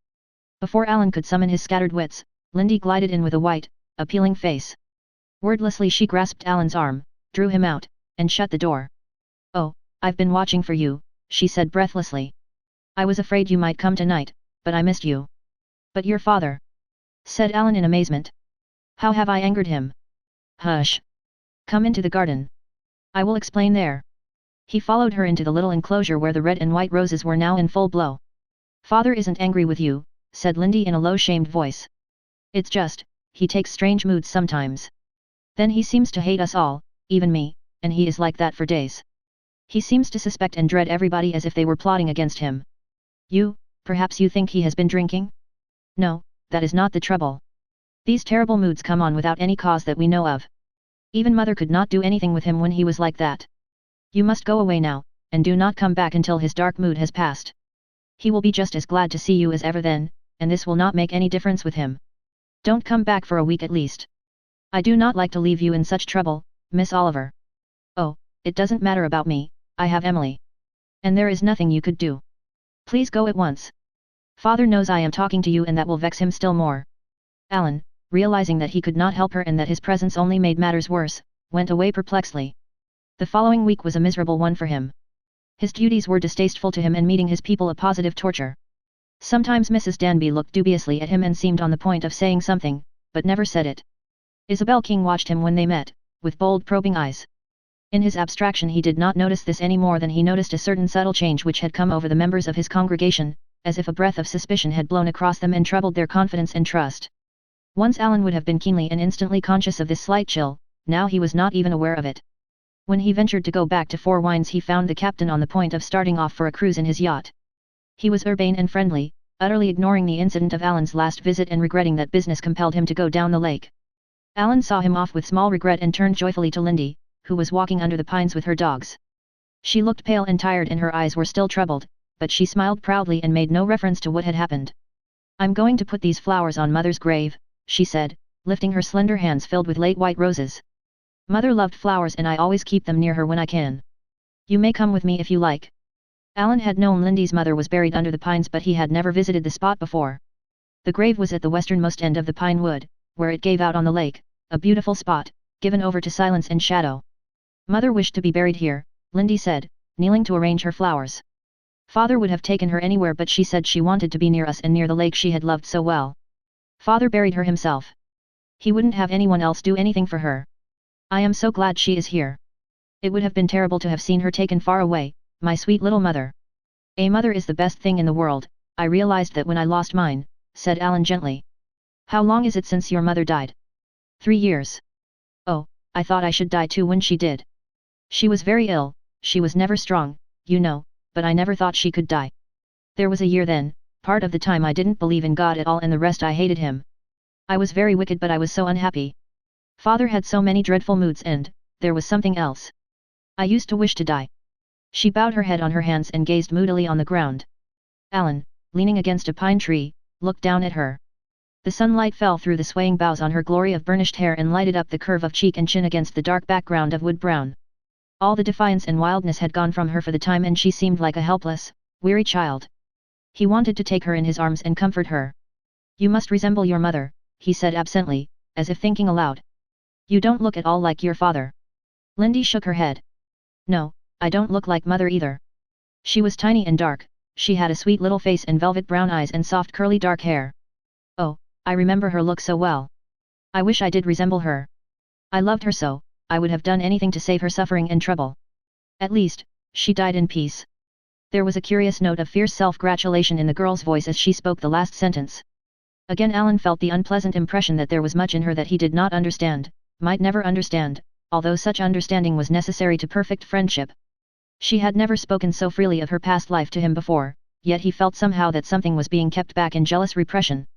Before Alan could summon his scattered wits, Lindy glided in with a white, appealing face. Wordlessly she grasped Alan's arm, drew him out, and shut the door. "Oh, I've been watching for you," she said breathlessly. "I was afraid you might come tonight, but I missed you." "But your father?" said Alan in amazement. "How have I angered him?" "Hush! Come into the garden. I will explain there." He followed her into the little enclosure where the red and white roses were now in full blow. "Father isn't angry with you," said Lindy in a low shamed voice. "It's just, he takes strange moods sometimes. Then he seems to hate us all, even me, and he is like that for days. He seems to suspect and dread everybody as if they were plotting against him." Perhaps you think he has been drinking?" "No, that is not the trouble. These terrible moods come on without any cause that we know of. Even mother could not do anything with him when he was like that. You must go away now, and do not come back until his dark mood has passed. He will be just as glad to see you as ever then, and this will not make any difference with him. Don't come back for a week at least. I do not like to leave you in such trouble, Miss Oliver." "Oh, it doesn't matter about me, I have Emily. And there is nothing you could do. Please go at once. Father knows I am talking to you and that will vex him still more." Alan, realizing that he could not help her and that his presence only made matters worse, went away perplexedly. The following week was a miserable one for him. His duties were distasteful to him and meeting his people a positive torture. Sometimes Mrs. Danby looked dubiously at him and seemed on the point of saying something, but never said it. Isabel King watched him when they met, with bold probing eyes. In his abstraction he did not notice this any more than he noticed a certain subtle change which had come over the members of his congregation, as if a breath of suspicion had blown across them and troubled their confidence and trust. Once Alan would have been keenly and instantly conscious of this slight chill, now he was not even aware of it. When he ventured to go back to Four Winds he found the captain on the point of starting off for a cruise in his yacht. He was urbane and friendly, utterly ignoring the incident of Alan's last visit and regretting that business compelled him to go down the lake. Alan saw him off with small regret and turned joyfully to Lindy, who was walking under the pines with her dogs. She looked pale and tired and her eyes were still troubled, but she smiled proudly and made no reference to what had happened. "I'm going to put these flowers on Mother's grave," she said, lifting her slender hands filled with late white roses. "Mother loved flowers and I always keep them near her when I can. You may come with me if you like." Alan had known Lindy's mother was buried under the pines but he had never visited the spot before. The grave was at the westernmost end of the pine wood, where it gave out on the lake, a beautiful spot, given over to silence and shadow. "Mother wished to be buried here," Lindy said, kneeling to arrange her flowers. "Father would have taken her anywhere but she said she wanted to be near us and near the lake she had loved so well. Father buried her himself. He wouldn't have anyone else do anything for her. I am so glad she is here. It would have been terrible to have seen her taken far away, my sweet little mother. A mother is the best thing in the world, I realized that when I lost mine," said Alan gently. "How long is it since your mother died?" 3 years. "Oh, I thought I should die too when she did. She was very ill, she was never strong, you know, but I never thought she could die. There was a year then, part of the time I didn't believe in God at all and the rest I hated him. I was very wicked but I was so unhappy. Father had so many dreadful moods and, there was something else. I used to wish to die." She bowed her head on her hands and gazed moodily on the ground. Alan, leaning against a pine tree, looked down at her. The sunlight fell through the swaying boughs on her glory of burnished hair and lighted up the curve of cheek and chin against the dark background of wood brown. All the defiance and wildness had gone from her for the time and she seemed like a helpless, weary child. He wanted to take her in his arms and comfort her. "You must resemble your mother," he said absently, as if thinking aloud. "You don't look at all like your father." Lindy shook her head. "No, I don't look like mother either." She was tiny and dark, she had a sweet little face and velvet brown eyes and soft curly dark hair. "Oh, I remember her look so well. I wish I did resemble her. I loved her so, I would have done anything to save her suffering and trouble. At least, she died in peace." There was a curious note of fierce self-gratulation in the girl's voice as she spoke the last sentence. Again Alan felt the unpleasant impression that there was much in her that he did not understand, might never understand, although such understanding was necessary to perfect friendship. She had never spoken so freely of her past life to him before, yet he felt somehow that something was being kept back in jealous repression.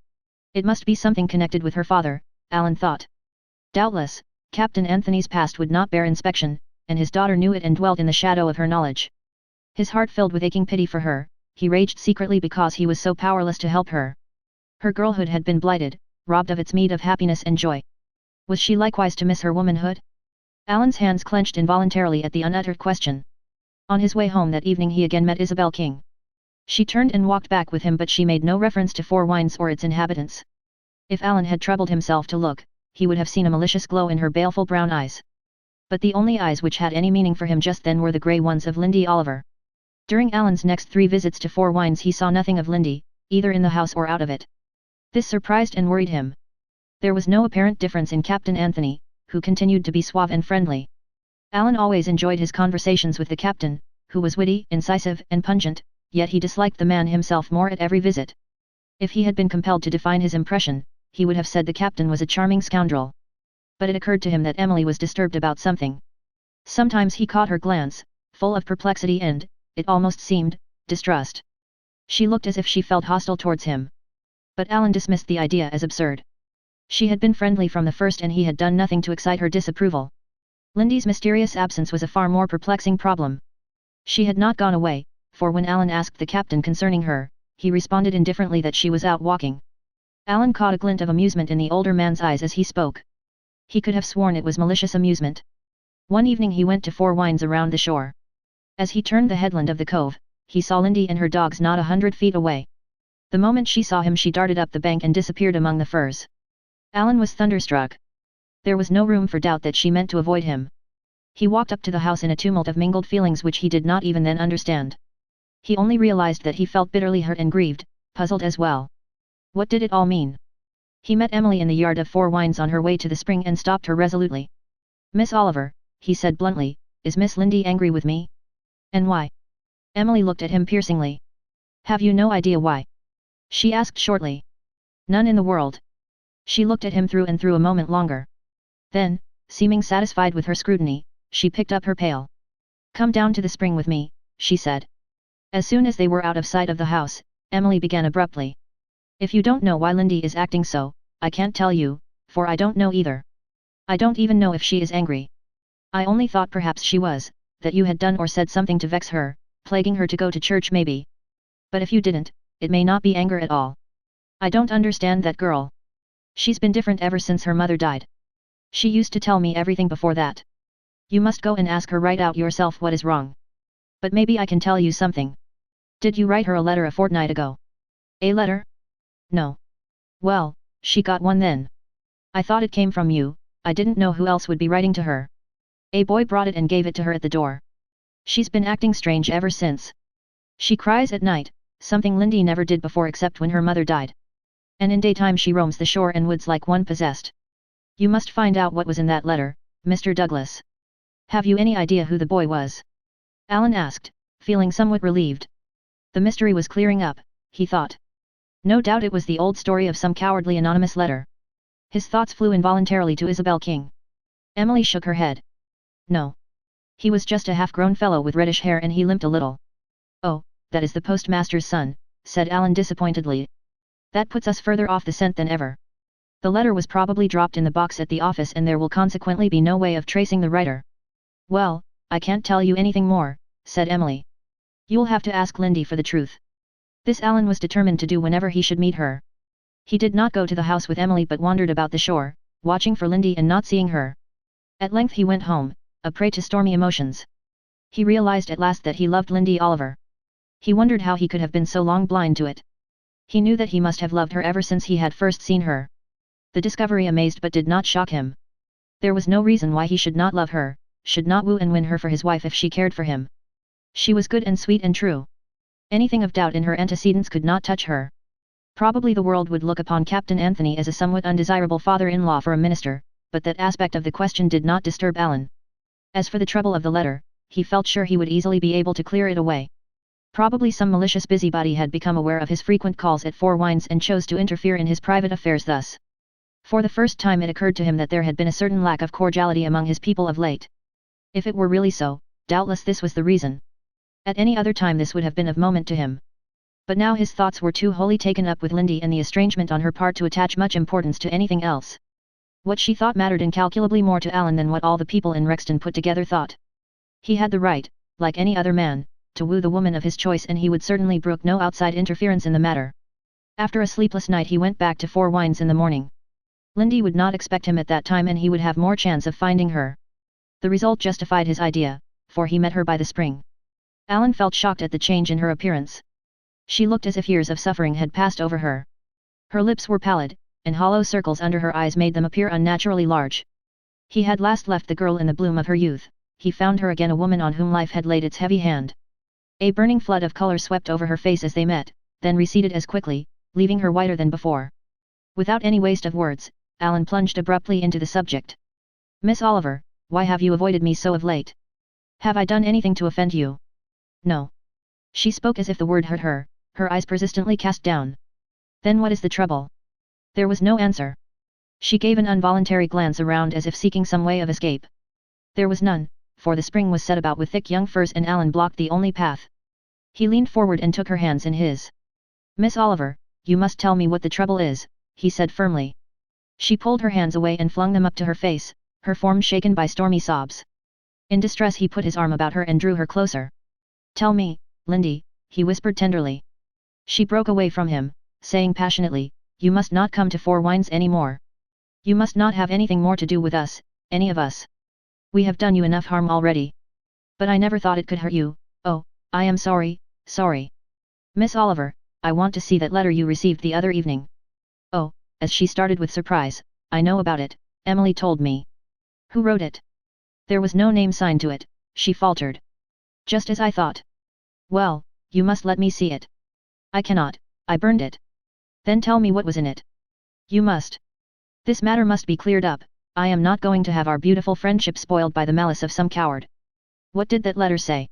It must be something connected with her father, Alan thought. Doubtless, Captain Anthony's past would not bear inspection, and his daughter knew it and dwelt in the shadow of her knowledge. His heart filled with aching pity for her, he raged secretly because he was so powerless to help her. Her girlhood had been blighted, robbed of its meed of happiness and joy. Was she likewise to miss her womanhood? Alan's hands clenched involuntarily at the unuttered question. On his way home that evening he again met Isabel King. She turned and walked back with him, but she made no reference to Four Winds or its inhabitants. If Alan had troubled himself to look, he would have seen a malicious glow in her baleful brown eyes. But the only eyes which had any meaning for him just then were the grey ones of Lindy Oliver. During Alan's next 3 visits to Four Winds he saw nothing of Lindy, either in the house or out of it. This surprised and worried him. There was no apparent difference in Captain Anthony, who continued to be suave and friendly. Alan always enjoyed his conversations with the captain, who was witty, incisive, and pungent, yet he disliked the man himself more at every visit. If he had been compelled to define his impression, he would have said the captain was a charming scoundrel. But it occurred to him that Emily was disturbed about something. Sometimes he caught her glance, full of perplexity and, it almost seemed, distrust. She looked as if she felt hostile towards him. But Alan dismissed the idea as absurd. She had been friendly from the first and he had done nothing to excite her disapproval. Lindy's mysterious absence was a far more perplexing problem. She had not gone away, for when Alan asked the captain concerning her, he responded indifferently that she was out walking. Alan caught a glint of amusement in the older man's eyes as he spoke. He could have sworn it was malicious amusement. One evening he went to Four Winds around the shore. As he turned the headland of the cove, he saw Lindy and her dogs not 100 feet away. The moment she saw him she darted up the bank and disappeared among the firs. Alan was thunderstruck. There was no room for doubt that she meant to avoid him. He walked up to the house in a tumult of mingled feelings which he did not even then understand. He only realized that he felt bitterly hurt and grieved, puzzled as well. What did it all mean? He met Emily in the yard of Four Winds on her way to the spring and stopped her resolutely. "Miss Oliver," he said bluntly, "is Miss Lindy angry with me?" "And why?" Emily looked at him piercingly. "Have you no idea why?" she asked shortly. "None in the world." She looked at him through and through a moment longer. Then, seeming satisfied with her scrutiny, she picked up her pail. "Come down to the spring with me," she said. As soon as they were out of sight of the house, Emily began abruptly. "If you don't know why Lindy is acting so, I can't tell you, for I don't know either. I don't even know if she is angry. I only thought perhaps she was, that you had done or said something to vex her, plaguing her to go to church maybe. But if you didn't, it may not be anger at all. I don't understand that girl. She's been different ever since her mother died. She used to tell me everything before that. You must go and ask her right out yourself what is wrong. But maybe I can tell you something. Did you write her a letter a fortnight ago?" "A letter? No." "Well, she got one then. I thought it came from you, I didn't know who else would be writing to her. A boy brought it and gave it to her at the door. She's been acting strange ever since. She cries at night, something Lindy never did before except when her mother died. And in daytime she roams the shore and woods like one possessed. You must find out what was in that letter, Mr. Douglas." "Have you any idea who the boy was?" Alan asked, feeling somewhat relieved. The mystery was clearing up, he thought. No doubt it was the old story of some cowardly anonymous letter. His thoughts flew involuntarily to Isabel King. Emily shook her head. "No. He was just a half-grown fellow with reddish hair and he limped a little." "Oh, that is the postmaster's son," said Alan disappointedly. "That puts us further off the scent than ever. The letter was probably dropped in the box at the office and there will consequently be no way of tracing the writer." "Well, I can't tell you anything more," said Emily. "You'll have to ask Lindy for the truth." This Alan was determined to do whenever he should meet her. He did not go to the house with Emily but wandered about the shore, watching for Lindy and not seeing her. At length he went home, a prey to stormy emotions. He realized at last that he loved Lindy Oliver. He wondered how he could have been so long blind to it. He knew that he must have loved her ever since he had first seen her. The discovery amazed but did not shock him. There was no reason why he should not love her, should not woo and win her for his wife if she cared for him. She was good and sweet and true. Anything of doubt in her antecedents could not touch her. Probably the world would look upon Captain Anthony as a somewhat undesirable father-in-law for a minister, but that aspect of the question did not disturb Alan. As for the trouble of the letter, he felt sure he would easily be able to clear it away. Probably some malicious busybody had become aware of his frequent calls at Four Winds and chose to interfere in his private affairs thus. For the first time it occurred to him that there had been a certain lack of cordiality among his people of late. If it were really so, doubtless this was the reason. At any other time this would have been of moment to him. But now his thoughts were too wholly taken up with Lindy and the estrangement on her part to attach much importance to anything else. What she thought mattered incalculably more to Alan than what all the people in Rexton put together thought. He had the right, like any other man, to woo the woman of his choice and he would certainly brook no outside interference in the matter. After a sleepless night he went back to Four Winds in the morning. Lindy would not expect him at that time and he would have more chance of finding her. The result justified his idea, for he met her by the spring. Alan felt shocked at the change in her appearance. She looked as if years of suffering had passed over her. Her lips were pallid, and hollow circles under her eyes made them appear unnaturally large. He had last left the girl in the bloom of her youth, he found her again a woman on whom life had laid its heavy hand. A burning flood of color swept over her face as they met, then receded as quickly, leaving her whiter than before. Without any waste of words, Alan plunged abruptly into the subject. Miss Oliver, why have you avoided me so of late? Have I done anything to offend you? No. She spoke as if the word hurt her, her eyes persistently cast down. Then what is the trouble? There was no answer. She gave an involuntary glance around as if seeking some way of escape. There was none, for the spring was set about with thick young firs and Alan blocked the only path. He leaned forward and took her hands in his. Miss Oliver, you must tell me what the trouble is, he said firmly. She pulled her hands away and flung them up to her face, her form shaken by stormy sobs. In distress he put his arm about her and drew her closer. Tell me, Lindy, he whispered tenderly. She broke away from him, saying passionately, you must not come to Four Winds any more. You must not have anything more to do with us, any of us. We have done you enough harm already. But I never thought it could hurt you. Oh, I am sorry, sorry. Miss Oliver, I want to see that letter you received the other evening. Oh, as she started with surprise, I know about it, Emily told me. Who wrote it? There was no name signed to it, she faltered. Just as I thought. Well, you must let me see it. I cannot, I burned it. Then tell me what was in it. You must. This matter must be cleared up, I am not going to have our beautiful friendship spoiled by the malice of some coward. What did that letter say?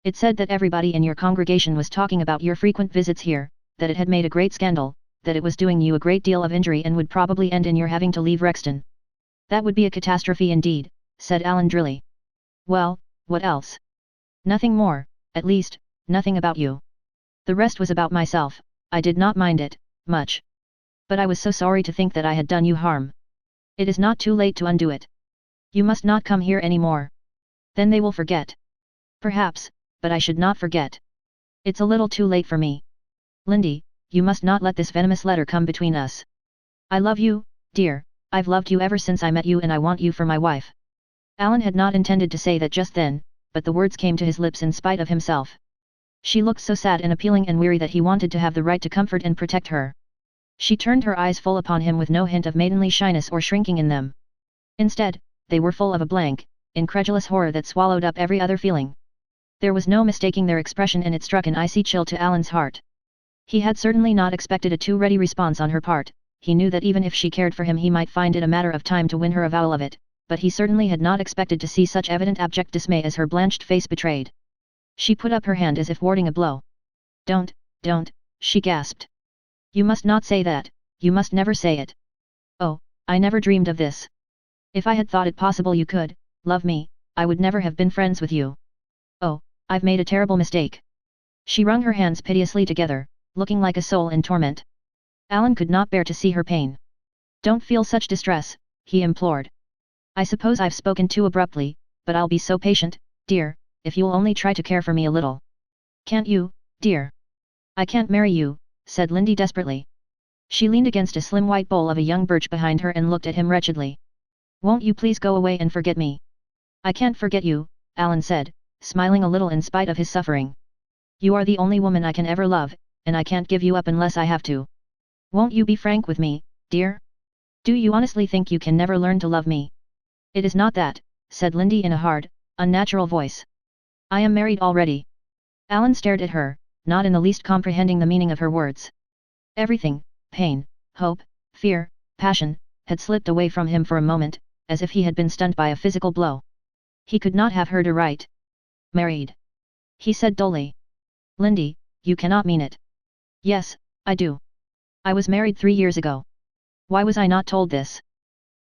It said that everybody in your congregation was talking about your frequent visits here, that it had made a great scandal, that it was doing you a great deal of injury and would probably end in your having to leave Rexton. That would be a catastrophe indeed, said Alan drily. Well, what else? Nothing more, at least, nothing about you. The rest was about myself, I did not mind it, much. But I was so sorry to think that I had done you harm. It is not too late to undo it. You must not come here any more. Then they will forget. Perhaps, but I should not forget. It's a little too late for me. Lindy, you must not let this venomous letter come between us. I love you, dear, I've loved you ever since I met you and I want you for my wife. Alan had not intended to say that just then, but the words came to his lips in spite of himself. She looked so sad and appealing and weary that he wanted to have the right to comfort and protect her. She turned her eyes full upon him with no hint of maidenly shyness or shrinking in them. Instead, they were full of a blank, incredulous horror that swallowed up every other feeling. There was no mistaking their expression and it struck an icy chill to Alan's heart. He had certainly not expected a too ready response on her part, he knew that even if she cared for him he might find it a matter of time to win her avowal of it, but he certainly had not expected to see such evident abject dismay as her blanched face betrayed. She put up her hand as if warding a blow. Don't, she gasped. You must not say that, you must never say it. Oh, I never dreamed of this. If I had thought it possible you could, love me, I would never have been friends with you. Oh, I've made a terrible mistake. She wrung her hands piteously together, looking like a soul in torment. Alan could not bear to see her pain. Don't feel such distress, he implored. I suppose I've spoken too abruptly, but I'll be so patient, dear, if you'll only try to care for me a little. Can't you, dear? I can't marry you, said Lindy desperately. She leaned against a slim white bole of a young birch behind her and looked at him wretchedly. Won't you please go away and forget me? I can't forget you, Alan said, smiling a little in spite of his suffering. You are the only woman I can ever love, and I can't give you up unless I have to. Won't you be frank with me, dear? Do you honestly think you can never learn to love me? It is not that, said Lindy in a hard, unnatural voice. I am married already. Alan stared at her, not in the least comprehending the meaning of her words. Everything, pain, hope, fear, passion, had slipped away from him for a moment, as if he had been stunned by a physical blow. He could not have heard aright. Married? He said dully. Lindy, you cannot mean it. Yes, I do. I was married 3 years ago. Why was I not told this?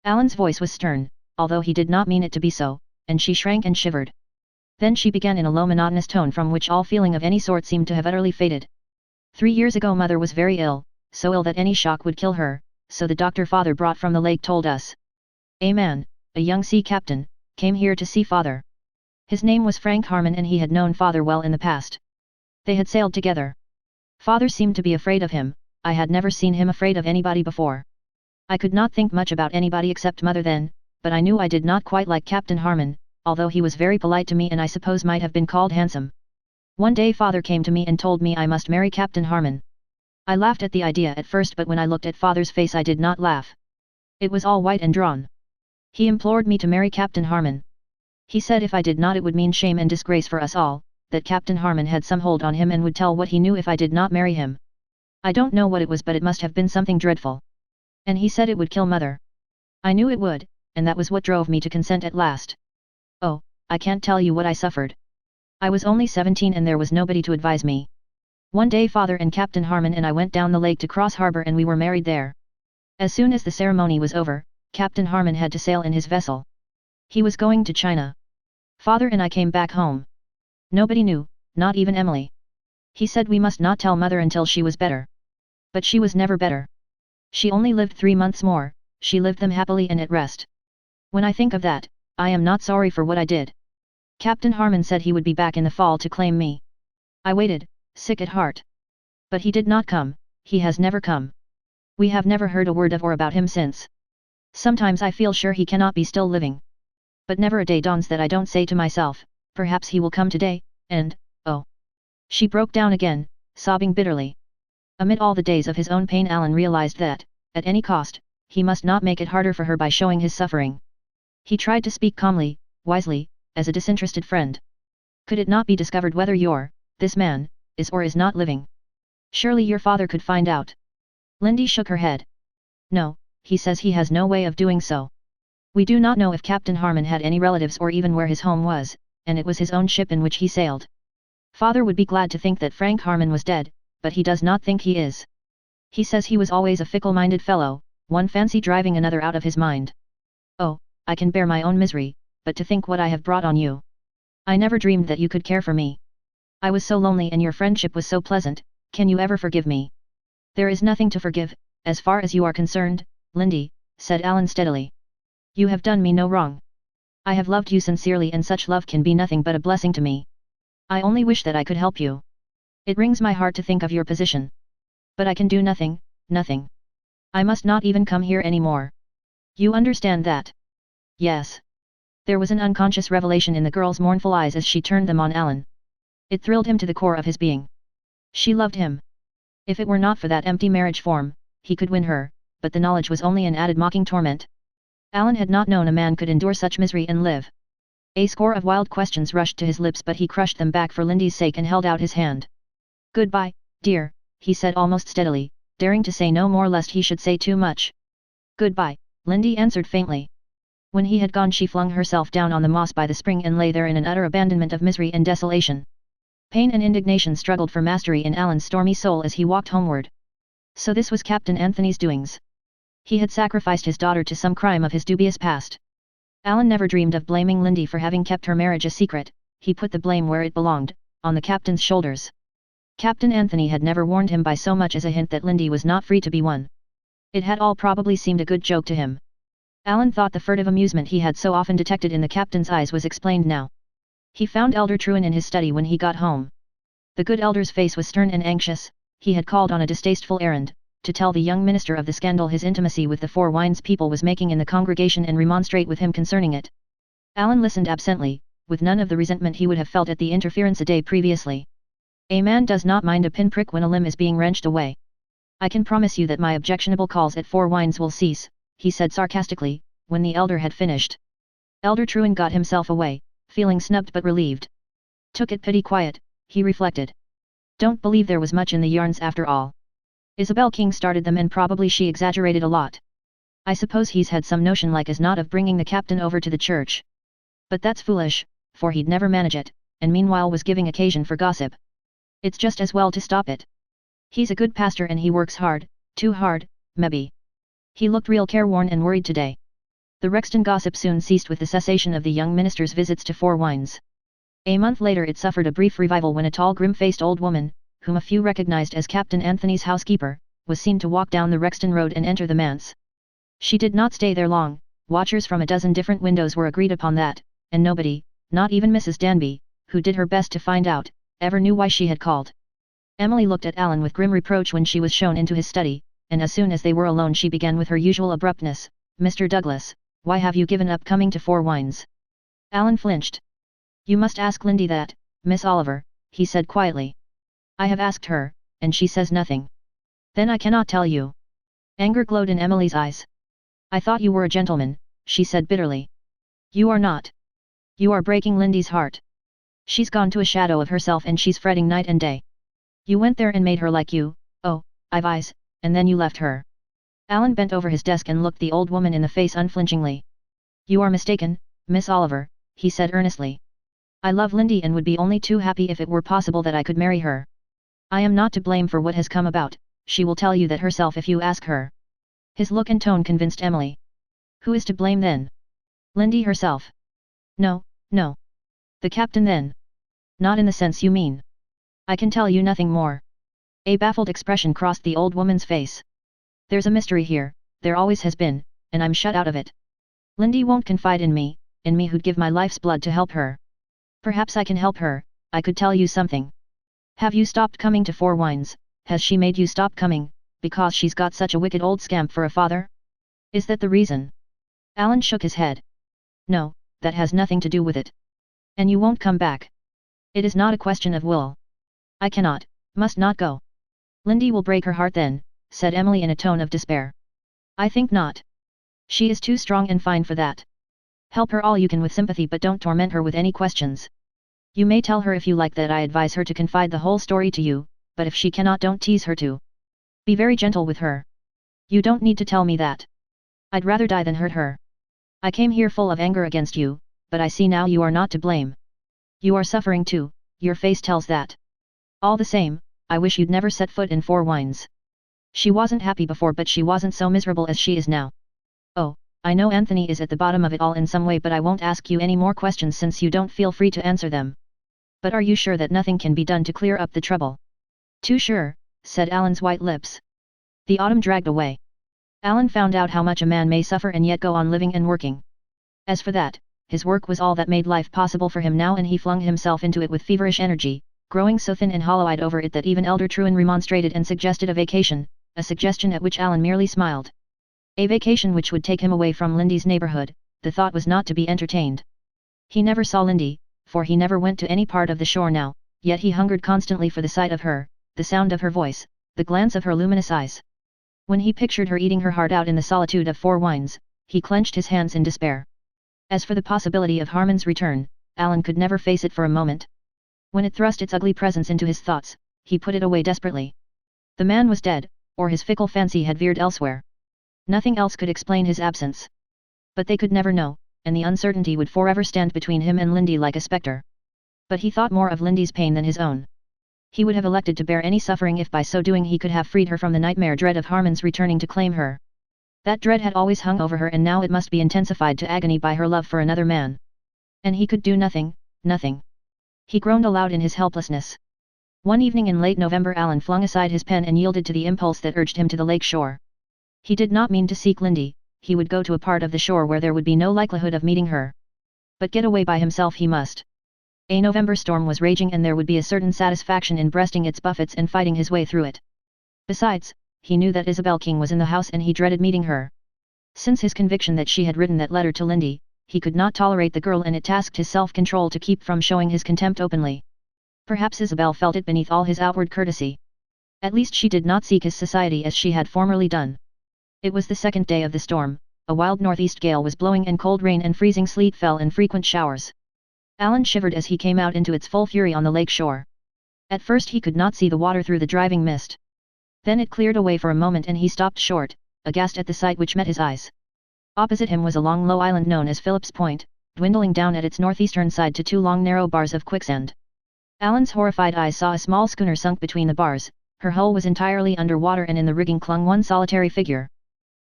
Alan's voice was stern, although he did not mean it to be so, and she shrank and shivered. Then she began in a low monotonous tone from which all feeling of any sort seemed to have utterly faded. 3 years ago mother was very ill, so ill that any shock would kill her, so the doctor father brought from the lake told us. A man, a young sea captain, came here to see father. His name was Frank Harmon and he had known father well in the past. They had sailed together. Father seemed to be afraid of him, I had never seen him afraid of anybody before. I could not think much about anybody except mother then, but I knew I did not quite like Captain Harmon, although he was very polite to me and I suppose might have been called handsome. One day father came to me and told me I must marry Captain Harmon. I laughed at the idea at first, but when I looked at father's face I did not laugh. It was all white and drawn. He implored me to marry Captain Harmon. He said if I did not it would mean shame and disgrace for us all, that Captain Harmon had some hold on him and would tell what he knew if I did not marry him. I don't know what it was, but it must have been something dreadful. And he said it would kill mother. I knew it would, and that was what drove me to consent at last. Oh, I can't tell you what I suffered. I was only 17 and there was nobody to advise me. One day father and Captain Harmon and I went down the lake to Cross Harbor and we were married there. As soon as the ceremony was over, Captain Harmon had to sail in his vessel. He was going to China. Father and I came back home. Nobody knew, not even Emily. He said we must not tell mother until she was better. But she was never better. She only lived 3 months more, she lived them happily and at rest. When I think of that, I am not sorry for what I did. Captain Harmon said he would be back in the fall to claim me. I waited, sick at heart. But he did not come, he has never come. We have never heard a word of or about him since. Sometimes I feel sure he cannot be still living. But never a day dawns that I don't say to myself, perhaps he will come today, and, oh. She broke down again, sobbing bitterly. Amid all the days of his own pain Alan realized that, at any cost, he must not make it harder for her by showing his suffering. He tried to speak calmly, wisely, as a disinterested friend. Could it not be discovered whether this man, is or is not living? Surely your father could find out. Lindy shook her head. No, he says he has no way of doing so. We do not know if Captain Harmon had any relatives or even where his home was, and it was his own ship in which he sailed. Father would be glad to think that Frank Harmon was dead, but he does not think he is. He says he was always a fickle-minded fellow, one fancy driving another out of his mind. Oh, I can bear my own misery, but to think what I have brought on you. I never dreamed that you could care for me. I was so lonely and your friendship was so pleasant, can you ever forgive me? There is nothing to forgive, as far as you are concerned, Lindy, said Alan steadily. You have done me no wrong. I have loved you sincerely and such love can be nothing but a blessing to me. I only wish that I could help you. It wrings my heart to think of your position. But I can do nothing, nothing. I must not even come here anymore. You understand that? Yes. There was an unconscious revelation in the girl's mournful eyes as she turned them on Alan. It thrilled him to the core of his being. She loved him. If it were not for that empty marriage form, he could win her, but the knowledge was only an added mocking torment. Alan had not known a man could endure such misery and live. A score of wild questions rushed to his lips but he crushed them back for Lindy's sake and held out his hand. Goodbye, dear, he said almost steadily, daring to say no more lest he should say too much. Goodbye, Lindy answered faintly. When he had gone she flung herself down on the moss by the spring and lay there in an utter abandonment of misery and desolation. Pain and indignation struggled for mastery in Alan's stormy soul as he walked homeward. So this was Captain Anthony's doings. He had sacrificed his daughter to some crime of his dubious past. Alan never dreamed of blaming Lindy for having kept her marriage a secret, he put the blame where it belonged, on the captain's shoulders. Captain Anthony had never warned him by so much as a hint that Lindy was not free to be won. It had all probably seemed a good joke to him. Alan thought the furtive amusement he had so often detected in the captain's eyes was explained now. He found Elder Truan in his study when he got home. The good elder's face was stern and anxious, he had called on a distasteful errand, to tell the young minister of the scandal his intimacy with the Four Winds people was making in the congregation and remonstrate with him concerning it. Alan listened absently, with none of the resentment he would have felt at the interference a day previously. A man does not mind a pinprick when a limb is being wrenched away. I can promise you that my objectionable calls at Four Winds will cease, he said sarcastically, when the elder had finished. Elder Truan got himself away, feeling snubbed but relieved. Took it pretty quiet, he reflected. Don't believe there was much in the yarns after all. Isabel King started them and probably she exaggerated a lot. I suppose he's had some notion like as not of bringing the captain over to the church. But that's foolish, for he'd never manage it, and meanwhile was giving occasion for gossip. It's just as well to stop it. He's a good pastor and he works hard, too hard, maybe. He looked real careworn and worried today. The Rexton gossip soon ceased with the cessation of the young minister's visits to Four Winds. A month later it suffered a brief revival when a tall grim-faced old woman, whom a few recognized as Captain Anthony's housekeeper, was seen to walk down the Rexton road and enter the manse. She did not stay there long, watchers from a dozen different windows were agreed upon that, and nobody, not even Mrs. Danby, who did her best to find out, ever knew why she had called. Emily looked at Alan with grim reproach when she was shown into his study, and as soon as they were alone she began with her usual abruptness, "Mr. Douglas, why have you given up coming to Four Winds?" Alan flinched. "You must ask Lindy that, Miss Oliver," he said quietly. I have asked her, and she says nothing. Then I cannot tell you. Anger glowed in Emily's eyes. I thought you were a gentleman, she said bitterly. You are not. You are breaking Lindy's heart. She's gone to a shadow of herself and she's fretting night and day. You went there and made her like you, oh, I've eyes, and then you left her. Alan bent over his desk and looked the old woman in the face unflinchingly. You are mistaken, Miss Oliver, he said earnestly. I love Lindy and would be only too happy if it were possible that I could marry her. I am not to blame for what has come about, she will tell you that herself if you ask her. His look and tone convinced Emily. Who is to blame then? Lindy herself. No, no. The captain then. Not in the sense you mean. I can tell you nothing more. A baffled expression crossed the old woman's face. There's a mystery here, there always has been, and I'm shut out of it. Lindy won't confide in me who'd give my life's blood to help her. Perhaps I can help her, I could tell you something. Have you stopped coming to Four Winds? Has she made you stop coming, because she's got such a wicked old scamp for a father? Is that the reason? Alan shook his head. No, that has nothing to do with it. And you won't come back. It is not a question of will. I cannot, must not go. Lindy will break her heart then, said Emily in a tone of despair. I think not. She is too strong and fine for that. Help her all you can with sympathy but don't torment her with any questions. You may tell her if you like that I advise her to confide the whole story to you, but if she cannot don't tease her to. Be very gentle with her. You don't need to tell me that. I'd rather die than hurt her. I came here full of anger against you, but I see now you are not to blame. You are suffering too, your face tells that. All the same, I wish you'd never set foot in Four Winds. She wasn't happy before but she wasn't so miserable as she is now. Oh, I know Anthony is at the bottom of it all in some way but I won't ask you any more questions since you don't feel free to answer them. But are you sure that nothing can be done to clear up the trouble? Too sure, said Alan's white lips. The autumn dragged away. Alan found out how much a man may suffer and yet go on living and working. As for that, his work was all that made life possible for him now and he flung himself into it with feverish energy, growing so thin and hollow-eyed over it that even Elder Truan remonstrated and suggested a vacation, a suggestion at which Alan merely smiled. A vacation which would take him away from Lindy's neighborhood, the thought was not to be entertained. He never saw Lindy, for he never went to any part of the shore now, yet he hungered constantly for the sight of her, the sound of her voice, the glance of her luminous eyes. When he pictured her eating her heart out in the solitude of Four Winds, he clenched his hands in despair. As for the possibility of Harmon's return, Alan could never face it for a moment. When it thrust its ugly presence into his thoughts, he put it away desperately. The man was dead, or his fickle fancy had veered elsewhere. Nothing else could explain his absence. But they could never know, and the uncertainty would forever stand between him and Lindy like a spectre. But he thought more of Lindy's pain than his own. He would have elected to bear any suffering if by so doing he could have freed her from the nightmare dread of Harmon's returning to claim her. That dread had always hung over her and now it must be intensified to agony by her love for another man. And he could do nothing, nothing. He groaned aloud in his helplessness. One evening in late November Alan flung aside his pen and yielded to the impulse that urged him to the lake shore. He did not mean to seek Lindy, he would go to a part of the shore where there would be no likelihood of meeting her. But get away by himself he must. A November storm was raging and there would be a certain satisfaction in breasting its buffets and fighting his way through it. Besides, he knew that Isabel King was in the house and he dreaded meeting her. Since his conviction that she had written that letter to Lindy, he could not tolerate the girl and it tasked his self-control to keep from showing his contempt openly. Perhaps Isabel felt it beneath all his outward courtesy. At least she did not seek his society as she had formerly done. It was the second day of the storm, a wild northeast gale was blowing and cold rain and freezing sleet fell in frequent showers. Alan shivered as he came out into its full fury on the lake shore. At first he could not see the water through the driving mist. Then it cleared away for a moment and he stopped short, aghast at the sight which met his eyes. Opposite him was a long low island known as Philip's Point, dwindling down at its northeastern side to two long narrow bars of quicksand. Alan's horrified eyes saw a small schooner sunk between the bars, her hull was entirely under water and in the rigging clung one solitary figure.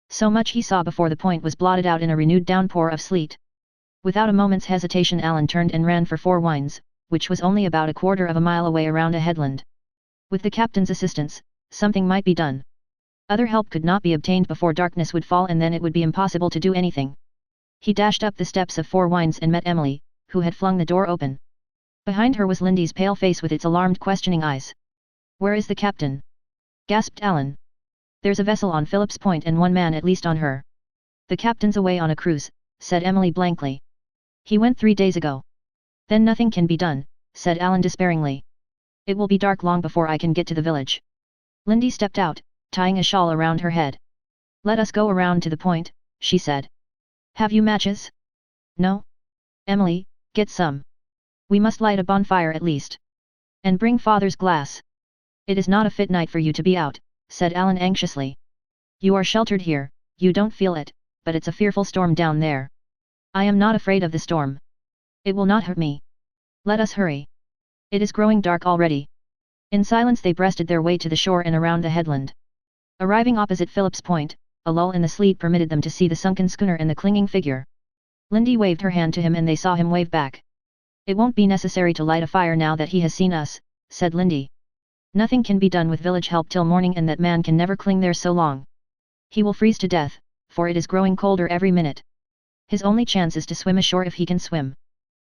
So much he saw before the point was blotted out in a renewed downpour of sleet. Without a moment's hesitation Alan turned and ran for Four Winds, which was only about a quarter of a mile away around a headland. With the captain's assistance, something might be done. Other help could not be obtained before darkness would fall and then it would be impossible to do anything. He dashed up the steps of Four Winds and met Emily, who had flung the door open. Behind her was Lindy's pale face with its alarmed questioning eyes. "Where is the captain?" gasped Alan. "There's a vessel on Philip's Point and one man at least on her." "The captain's away on a cruise," said Emily blankly. "He went 3 days ago." "Then nothing can be done," said Alan despairingly. It will be dark long before I can get to the village. Lindy stepped out, tying a shawl around her head. Let us go around to the point, she said. Have you matches? No? Emily, get some. We must light a bonfire at least. And bring father's glass. It is not a fit night for you to be out, said Alan anxiously. You are sheltered here, you don't feel it, but it's a fearful storm down there. I am not afraid of the storm. It will not hurt me. Let us hurry. It is growing dark already. In silence they breasted their way to the shore and around the headland. Arriving opposite Philip's Point, a lull in the sleet permitted them to see the sunken schooner and the clinging figure. Lindy waved her hand to him and they saw him wave back. It won't be necessary to light a fire now that he has seen us, said Lindy. Nothing can be done with village help till morning and that man can never cling there so long. He will freeze to death, for it is growing colder every minute. His only chance is to swim ashore if he can swim.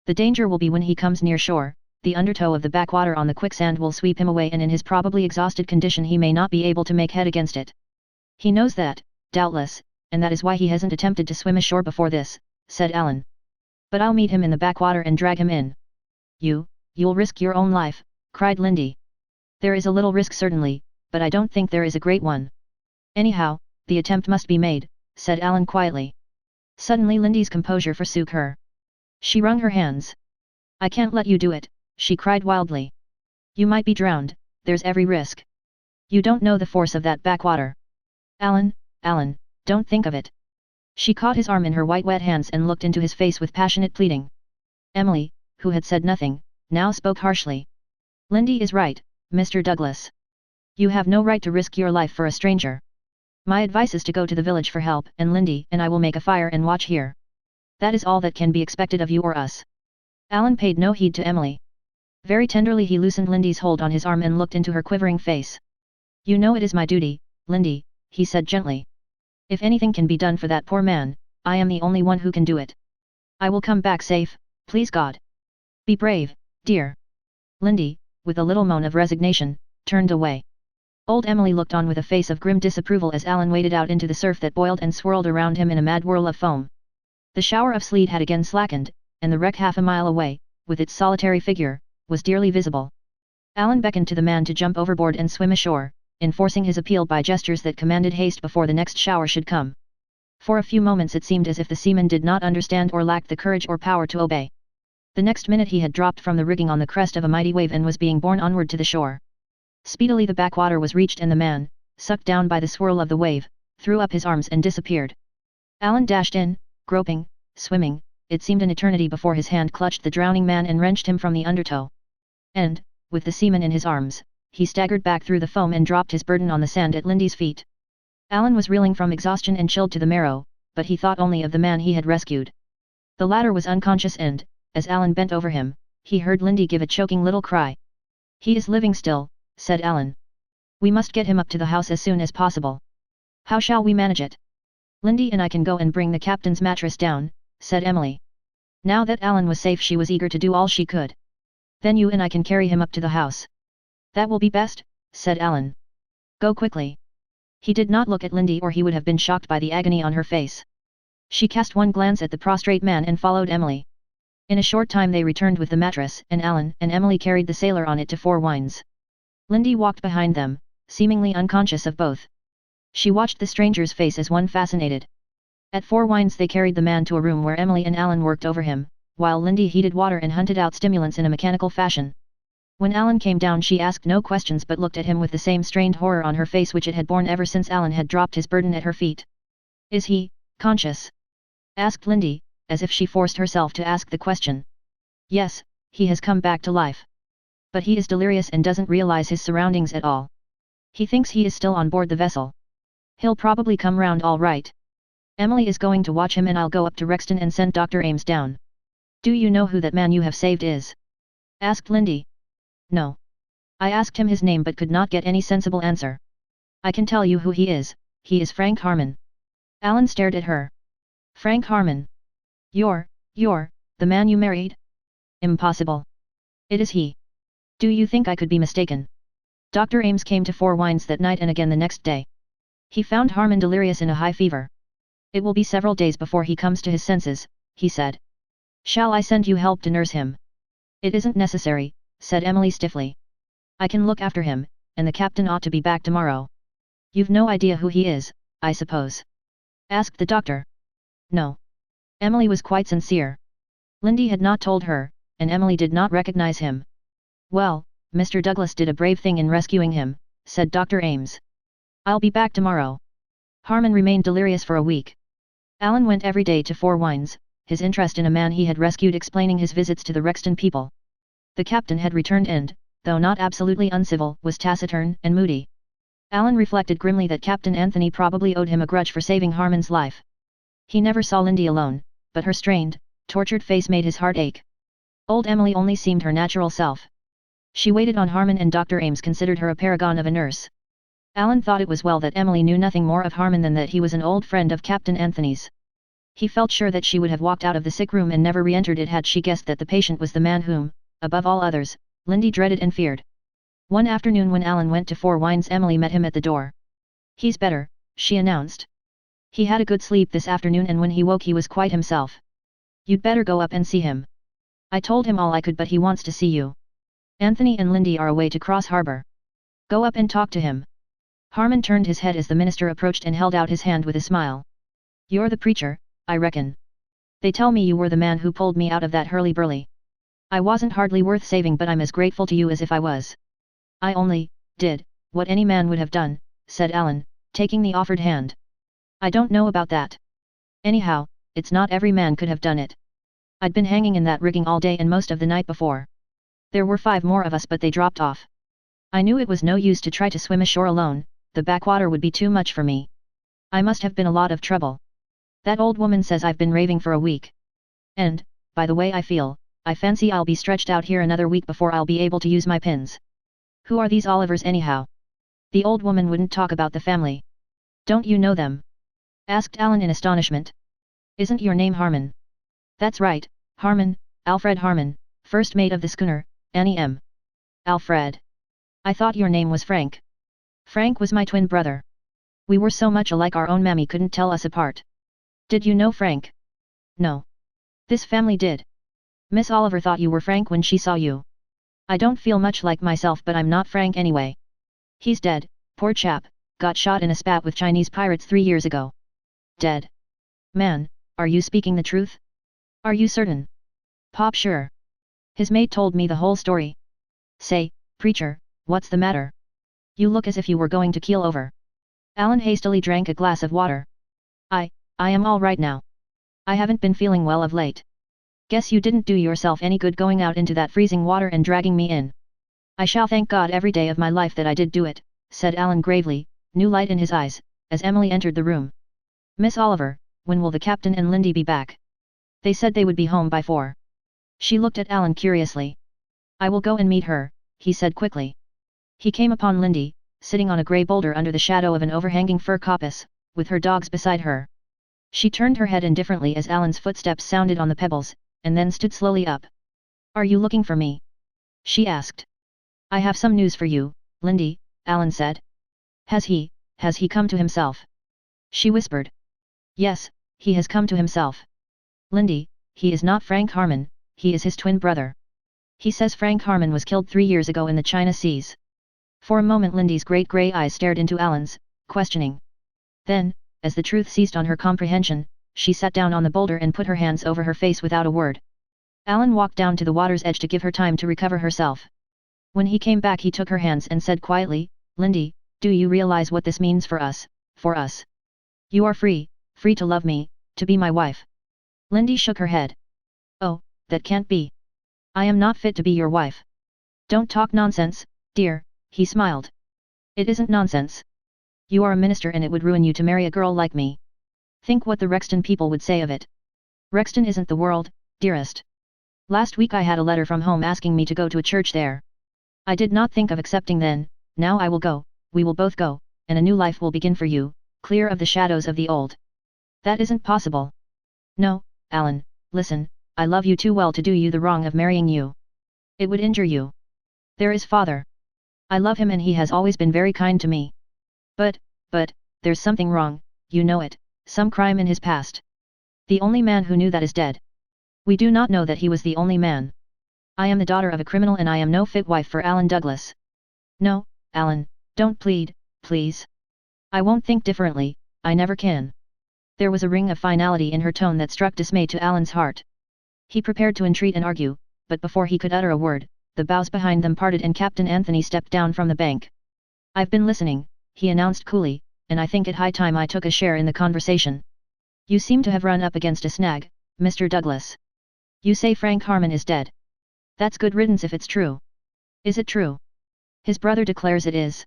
The danger will be when he comes near shore, the undertow of the backwater on the quicksand will sweep him away and in his probably exhausted condition he may not be able to make head against it. He knows that, doubtless, and that is why he hasn't attempted to swim ashore before this, said Alan. But I'll meet him in the backwater and drag him in. You'll risk your own life, cried Lindy. There is a little risk certainly, but I don't think there is a great one. Anyhow, the attempt must be made, said Alan quietly. Suddenly Lindy's composure forsook her. She wrung her hands. I can't let you do it, she cried wildly. You might be drowned, there's every risk. You don't know the force of that backwater. Alan, don't think of it. She caught his arm in her white wet hands and looked into his face with passionate pleading. Emily, who had said nothing, now spoke harshly. Lindy is right, Mr. Douglas. You have no right to risk your life for a stranger. My advice is to go to the village for help and Lindy and I will make a fire and watch here. That is all that can be expected of you or us. Alan paid no heed to Emily. Very tenderly he loosened Lindy's hold on his arm and looked into her quivering face. You know it is my duty, Lindy, he said gently. If anything can be done for that poor man, I am the only one who can do it. I will come back safe, please God. Be brave, dear. Lindy, with a little moan of resignation, turned away. Old Emily looked on with a face of grim disapproval as Alan waded out into the surf that boiled and swirled around him in a mad whirl of foam. The shower of sleet had again slackened, and the wreck half a mile away, with its solitary figure, was dearly visible. Alan beckoned to the man to jump overboard and swim ashore, enforcing his appeal by gestures that commanded haste before the next shower should come. For a few moments it seemed as if the seaman did not understand or lacked the courage or power to obey. The next minute he had dropped from the rigging on the crest of a mighty wave and was being borne onward to the shore. Speedily the backwater was reached and the man, sucked down by the swirl of the wave, threw up his arms and disappeared. Alan dashed in, groping, swimming, it seemed an eternity before his hand clutched the drowning man and wrenched him from the undertow. And, with the seaman in his arms, he staggered back through the foam and dropped his burden on the sand at Lindy's feet. Alan was reeling from exhaustion and chilled to the marrow, but he thought only of the man he had rescued. The latter was unconscious and, as Alan bent over him, he heard Lindy give a choking little cry. He is living still, said Alan. We must get him up to the house as soon as possible. How shall we manage it? Lindy and I can go and bring the captain's mattress down, said Emily. Now that Alan was safe she was eager to do all she could. Then you and I can carry him up to the house. That will be best, said Alan. Go quickly. He did not look at Lindy or he would have been shocked by the agony on her face. She cast one glance at the prostrate man and followed Emily. In a short time they returned with the mattress and Alan and Emily carried the sailor on it to Four Winds. Lindy walked behind them, seemingly unconscious of both. She watched the stranger's face as one fascinated. At Four Winds they carried the man to a room where Emily and Alan worked over him, while Lindy heated water and hunted out stimulants in a mechanical fashion. When Alan came down she asked no questions but looked at him with the same strained horror on her face which it had borne ever since Alan had dropped his burden at her feet. Is he conscious? Asked Lindy, as if she forced herself to ask the question. Yes, he has come back to life. But he is delirious and doesn't realize his surroundings at all. He thinks he is still on board the vessel. He'll probably come round all right. Emily is going to watch him and I'll go up to Rexton and send Dr. Ames down. Do you know who that man you have saved is? Asked Lindy. No. I asked him his name but could not get any sensible answer. I can tell you who he is Frank Harmon. Alan stared at her. Frank Harmon. You're, the man you married? Impossible. It is he. Do you think I could be mistaken? Dr. Ames came to Four Winds that night and again the next day. He found Harmon delirious in a high fever. It will be several days before he comes to his senses, he said. Shall I send you help to nurse him? It isn't necessary, said Emily stiffly. I can look after him, and the captain ought to be back tomorrow. You've no idea who he is, I suppose? Asked the doctor. No. Emily was quite sincere. Lindy had not told her, and Emily did not recognize him. Well, Mr. Douglas did a brave thing in rescuing him, said Dr. Ames. I'll be back tomorrow. Harmon remained delirious for a week. Alan went every day to Four Winds, his interest in a man he had rescued explaining his visits to the Rexton people. The captain had returned and, though not absolutely uncivil, was taciturn and moody. Alan reflected grimly that Captain Anthony probably owed him a grudge for saving Harmon's life. He never saw Lindy alone, but her strained, tortured face made his heart ache. Old Emily only seemed her natural self. She waited on Harmon and Dr. Ames considered her a paragon of a nurse. Alan thought it was well that Emily knew nothing more of Harmon than that he was an old friend of Captain Anthony's. He felt sure that she would have walked out of the sick room and never re-entered it had she guessed that the patient was the man whom, above all others, Lindy dreaded and feared. One afternoon when Alan went to Four Winds, Emily met him at the door. He's better, she announced. He had a good sleep this afternoon and when he woke he was quite himself. You'd better go up and see him. I told him all I could but he wants to see you. Anthony and Lindy are away to Cross Harbor. Go up and talk to him. Harmon turned his head as the minister approached and held out his hand with a smile. You're the preacher, I reckon. They tell me you were the man who pulled me out of that hurly-burly. I wasn't hardly worth saving but I'm as grateful to you as if I was. I only did what any man would have done, said Alan, taking the offered hand. I don't know about that. Anyhow, it's not every man could have done it. I'd been hanging in that rigging all day and most of the night before. There were 5 more of us but they dropped off. I knew it was no use to try to swim ashore alone, the backwater would be too much for me. I must have been a lot of trouble. That old woman says I've been raving for a week. And, by the way I feel, I fancy I'll be stretched out here another week before I'll be able to use my pins. Who are these Olivers anyhow? The old woman wouldn't talk about the family. Don't you know them? Asked Alan in astonishment. Isn't your name Harmon? That's right, Harmon, Alfred Harmon, first mate of the schooner, Annie M. Alfred. I thought your name was Frank. Frank was my twin brother. We were so much alike our own mammy couldn't tell us apart. Did you know Frank? No. This family did. Miss Oliver thought you were Frank when she saw you. I don't feel much like myself but I'm not Frank anyway. He's dead, poor chap, got shot in a spat with Chinese pirates 3 years ago. Dead. Man, are you speaking the truth? Are you certain? Pop sure. His mate told me the whole story. Say, preacher, what's the matter? You look as if you were going to keel over. Alan hastily drank a glass of water. I am all right now. I haven't been feeling well of late. Guess you didn't do yourself any good going out into that freezing water and dragging me in. I shall thank God every day of my life that I did do it, said Alan gravely, new light in his eyes, as Emily entered the room. Miss Oliver, when will the captain and Lindy be back? They said they would be home by 4. She looked at Alan curiously. I will go and meet her, he said quickly. He came upon Lindy, sitting on a grey boulder under the shadow of an overhanging fir coppice, with her dogs beside her. She turned her head indifferently as Alan's footsteps sounded on the pebbles, and then stood slowly up. Are you looking for me? She asked. I have some news for you, Lindy, Alan said. Has he come to himself? She whispered. Yes, he has come to himself. Lindy, he is not Frank Harmon, he is his twin brother. He says Frank Harmon was killed 3 years ago in the China Seas. For a moment Lindy's great grey eyes stared into Alan's, questioning. Then, as the truth seized on her comprehension, she sat down on the boulder and put her hands over her face without a word. Alan walked down to the water's edge to give her time to recover herself. When he came back he took her hands and said quietly, Lindy, do you realize what this means for us, for us? You are free to love me, to be my wife. Lindy shook her head. Oh, that can't be. I am not fit to be your wife. Don't talk nonsense, dear, he smiled. It isn't nonsense. You are a minister and it would ruin you to marry a girl like me. Think what the Rexton people would say of it. Rexton isn't the world, dearest. Last week I had a letter from home asking me to go to a church there. I did not think of accepting then, now I will go, we will both go, and a new life will begin for you, clear of the shadows of the old. That isn't possible. No, Alan, listen, I love you too well to do you the wrong of marrying you. It would injure you. There is father. I love him and he has always been very kind to me. But, there's something wrong, you know it, some crime in his past. The only man who knew that is dead. We do not know that he was the only man. I am the daughter of a criminal and I am no fit wife for Alan Douglas. No, Alan, don't plead, please. I won't think differently, I never can. There was a ring of finality in her tone that struck dismay to Alan's heart. He prepared to entreat and argue, but before he could utter a word, the boughs behind them parted and Captain Anthony stepped down from the bank. I've been listening, he announced coolly, and I think it high time I took a share in the conversation. You seem to have run up against a snag, Mr. Douglas. You say Frank Harmon is dead. That's good riddance if it's true. Is it true? His brother declares it is.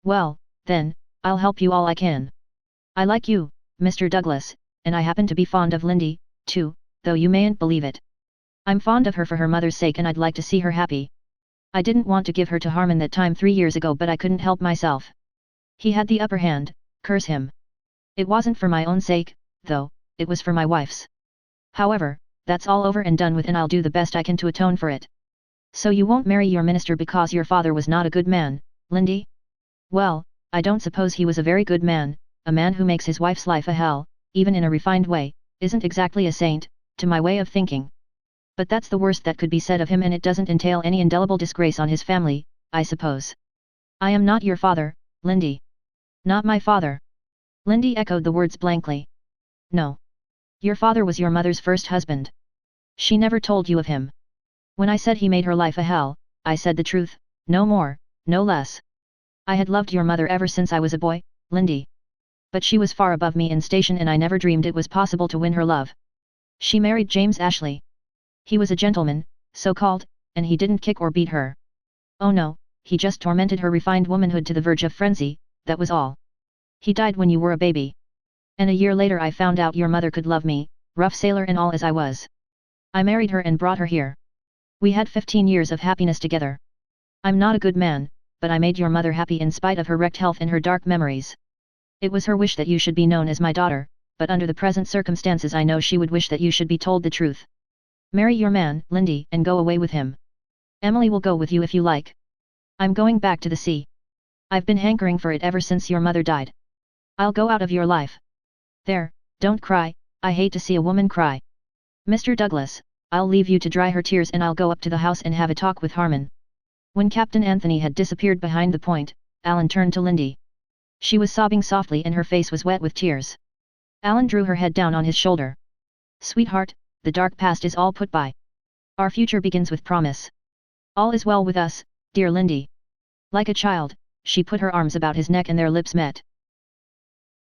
Well, then, I'll help you all I can. I like you, Mr. Douglas, and I happen to be fond of Lindy, too, though you mayn't believe it. I'm fond of her for her mother's sake and I'd like to see her happy. I didn't want to give her to Harmon that time 3 years ago but I couldn't help myself. He had the upper hand, curse him. It wasn't for my own sake, though, it was for my wife's. However, that's all over and done with and I'll do the best I can to atone for it. So you won't marry your minister because your father was not a good man, Lindy? Well, I don't suppose he was a very good man, a man who makes his wife's life a hell, even in a refined way, isn't exactly a saint, to my way of thinking. But that's the worst that could be said of him and it doesn't entail any indelible disgrace on his family, I suppose. I am not your father, Lindy. Not my father. Lindy echoed the words blankly. No. Your father was your mother's first husband. She never told you of him. When I said he made her life a hell, I said the truth, no more, no less. I had loved your mother ever since I was a boy, Lindy. But she was far above me in station and I never dreamed it was possible to win her love. She married James Ashley. He was a gentleman, so-called, and he didn't kick or beat her. Oh no, he just tormented her refined womanhood to the verge of frenzy, that was all. He died when you were a baby. And a year later I found out your mother could love me, rough sailor and all as I was. I married her and brought her here. We had 15 years of happiness together. I'm not a good man, but I made your mother happy in spite of her wrecked health and her dark memories. It was her wish that you should be known as my daughter, but under the present circumstances I know she would wish that you should be told the truth. Marry your man, Lindy, and go away with him. Emily will go with you if you like. I'm going back to the sea. I've been hankering for it ever since your mother died. I'll go out of your life. There, don't cry, I hate to see a woman cry. Mr. Douglas, I'll leave you to dry her tears and I'll go up to the house and have a talk with Harmon. When Captain Anthony had disappeared behind the point, Alan turned to Lindy. She was sobbing softly and her face was wet with tears. Alan drew her head down on his shoulder. Sweetheart, the dark past is all put by. Our future begins with promise. All is well with us, dear Lindy. Like a child, she put her arms about his neck and their lips met.